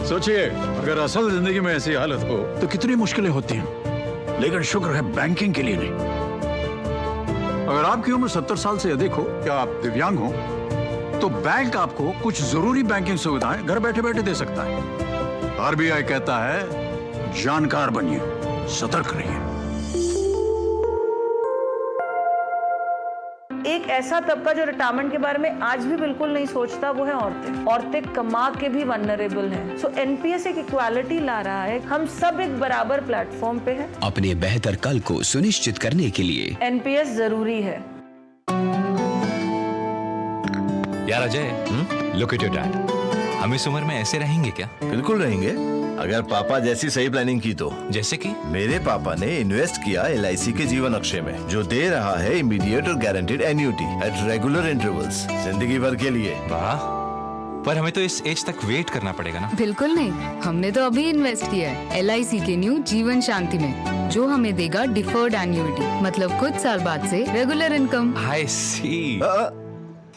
Speaker 1: सोचिए, अगर असल जिंदगी में ऐसी हालत हो तो कितनी मुश्किलें होती हैं, लेकिन शुक्र है बैंकिंग के लिए नहीं। अगर आपकी उम्र 70 साल से अधिक हो, क्या आप दिव्यांग हो, तो बैंक आपको कुछ जरूरी बैंकिंग सुविधाएं घर बैठे बैठे दे सकता है। RBI कहता है, जानकार बनिए, सतर्क रहिए।
Speaker 16: एक ऐसा तबका जो रिटायरमेंट के बारे में आज भी बिल्कुल नहीं सोचता, वो है औरतें। औरतें कमा के भी वल्नरेबल हैं। सो NPS एक इक्वालिटी ला रहा है। हम सब एक बराबर प्लेटफॉर्म पे हैं।
Speaker 11: अपने बेहतर कल को सुनिश्चित करने के लिए
Speaker 16: NPS जरूरी है।
Speaker 17: यार Ajay, look at your dad. हम इस उम्र में ऐसे रहेंगे क्या?
Speaker 19: बिल्कुल रहेंगे, अगर पापा जैसी सही प्लानिंग की तो।
Speaker 17: जैसे कि
Speaker 19: मेरे पापा ने इन्वेस्ट किया LIC के जीवन अक्षय में, जो दे रहा है इमीडिएट और guaranteed annuity at regular intervals, जिंदगी भर के लिए।
Speaker 17: वाह, पर हमें तो इस एज तक वेट करना पड़ेगा ना?
Speaker 23: बिल्कुल नहीं, हमने तो अभी इन्वेस्ट किया है LIC के न्यू जीवन शांति में, जो हमें देगा डिफर्ड एन्युटी, मतलब कुछ साल बाद से रेगुलर इनकम।
Speaker 17: आई सी।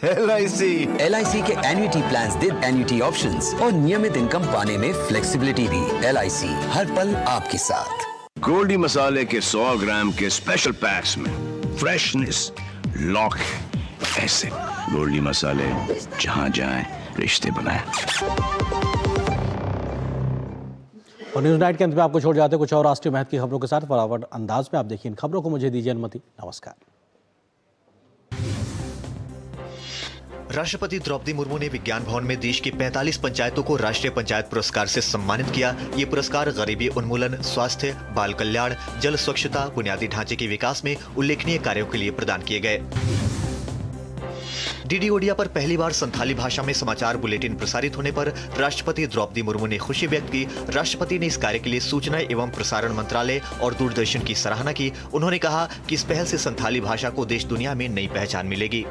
Speaker 11: LIC के एन्युटी प्लान्स दे एन्युटी ऑप्शंस और नियमित इनकम पाने में फ्लेक्सिबिलिटी भी। LIC हर पल आपके साथ।
Speaker 4: गोल्डी मसाले के 100 ग्राम के स्पेशल पैक्स में फ्रेशनेस लॉक है। ऐसे गोल्डी मसाले जहां जाएं रिश्ते बनाएं।
Speaker 2: और न्यूज नाइट के अंत में आपको छोड़ जाते हैं कुछ और राष्ट्रीय महत्व की खबरों के साथ। फटाफट अंदाज में आप देखिए इन खबरों को। मुझे दीजिए अनुमति। नमस्कार।
Speaker 9: राष्ट्रपति द्रौपदी मुर्मू ने विज्ञान भवन में देश की 45 पंचायतों को राष्ट्रीय पंचायत पुरस्कार से सम्मानित किया। ये पुरस्कार गरीबी उन्मूलन, स्वास्थ्य, बाल कल्याण, जल स्वच्छता, बुनियादी ढांचे के विकास में उल्लेखनीय कार्यों के लिए प्रदान किए गए। DD ओडिया पर पहली बार संथाली भाषा में समाचार बुलेटिन प्रसारित होने पर राष्ट्रपति द्रौपदी मुर्मू ने खुशी व्यक्त की। राष्ट्रपति ने इस कार्य के लिए सूचना एवं प्रसारण मंत्रालय और दूरदर्शन की सराहना की। उन्होंने कहा कि इस पहल से संथाली भाषा को देश दुनिया में नई पहचान मिलेगी।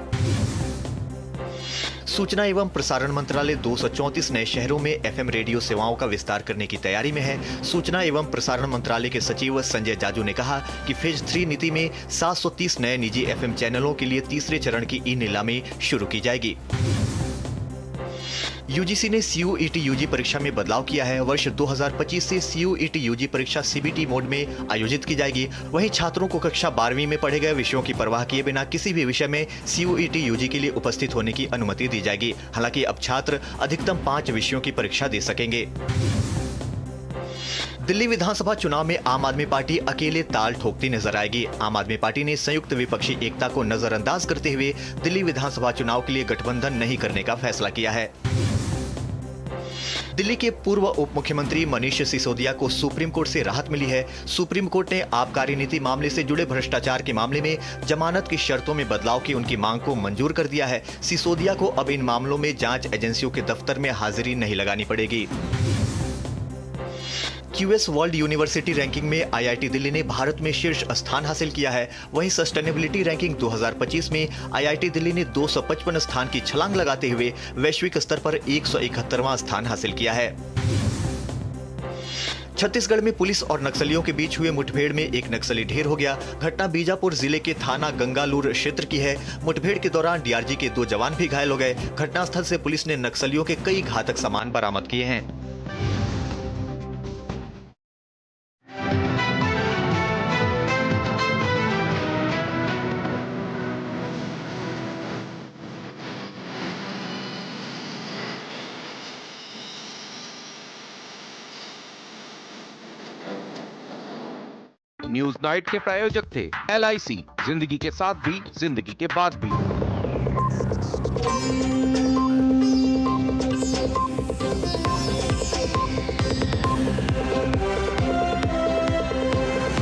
Speaker 9: सूचना एवं प्रसारण मंत्रालय 234 नए शहरों में FM रेडियो सेवाओं का विस्तार करने की तैयारी में है। सूचना एवं प्रसारण मंत्रालय के सचिव संजय जाजू ने कहा कि फेज 3 नीति में 730 नए निजी FM चैनलों के लिए तीसरे चरण की नीलामी शुरू की जाएगी। UGC ने CUET UG परीक्षा में बदलाव किया है। वर्ष 2025 से CUET UG परीक्षा CBT मोड में आयोजित की जाएगी। वहीं छात्रों को कक्षा 12वीं में पढ़े गए विषयों की परवाह किए बिना किसी भी विषय में CUET UG के लिए उपस्थित होने की अनुमति दी जाएगी। हालांकि अब छात्र अधिकतम 5 विषयों की परीक्षा दे सकेंगे। दिल्ली विधानसभा चुनाव में आम आदमी पार्टी अकेले ताल ठोकती नजर आएगी। आम आदमी पार्टी ने संयुक्त विपक्षी एकता को नजरअंदाज करते हुए दिल्ली विधानसभा चुनाव के लिए गठबंधन नहीं करने का फैसला किया है। दिल्ली के पूर्व उप मुख्यमंत्री मनीष सिसोदिया को सुप्रीम कोर्ट से राहत मिली है। सुप्रीम कोर्ट ने आबकारी नीति मामले से जुड़े भ्रष्टाचार के मामले में जमानत की शर्तों में बदलाव की उनकी मांग को मंजूर कर दिया है। सिसोदिया को अब इन मामलों में जांच एजेंसियों के दफ्तर में हाजिरी नहीं लगानी पड़ेगी। क्यूएस वर्ल्ड यूनिवर्सिटी रैंकिंग में आईआईटी दिल्ली ने भारत में शीर्ष स्थान हासिल किया है। वहीं सस्टेनेबिलिटी रैंकिंग 2025 में आईआईटी दिल्ली ने 255 स्थान की छलांग लगाते हुए वैश्विक स्तर पर 171वां स्थान हासिल किया है। छत्तीसगढ़ में पुलिस और नक्सलियों के बीच हुए मुठभेड़ में एक नक्सली ढेर हो गया। घटना बीजापुर जिले के थाना गंगालूर क्षेत्र की है। मुठभेड़ के दौरान डीआरजी के 2 जवान भी घायल हो गए। घटनास्थल से पुलिस ने नक्सलियों के कई घातक सामान बरामद किए हैं।
Speaker 3: न्यूज नाइट के प्रायोजक थे LIC, जिंदगी के साथ भी जिंदगी के बाद भी।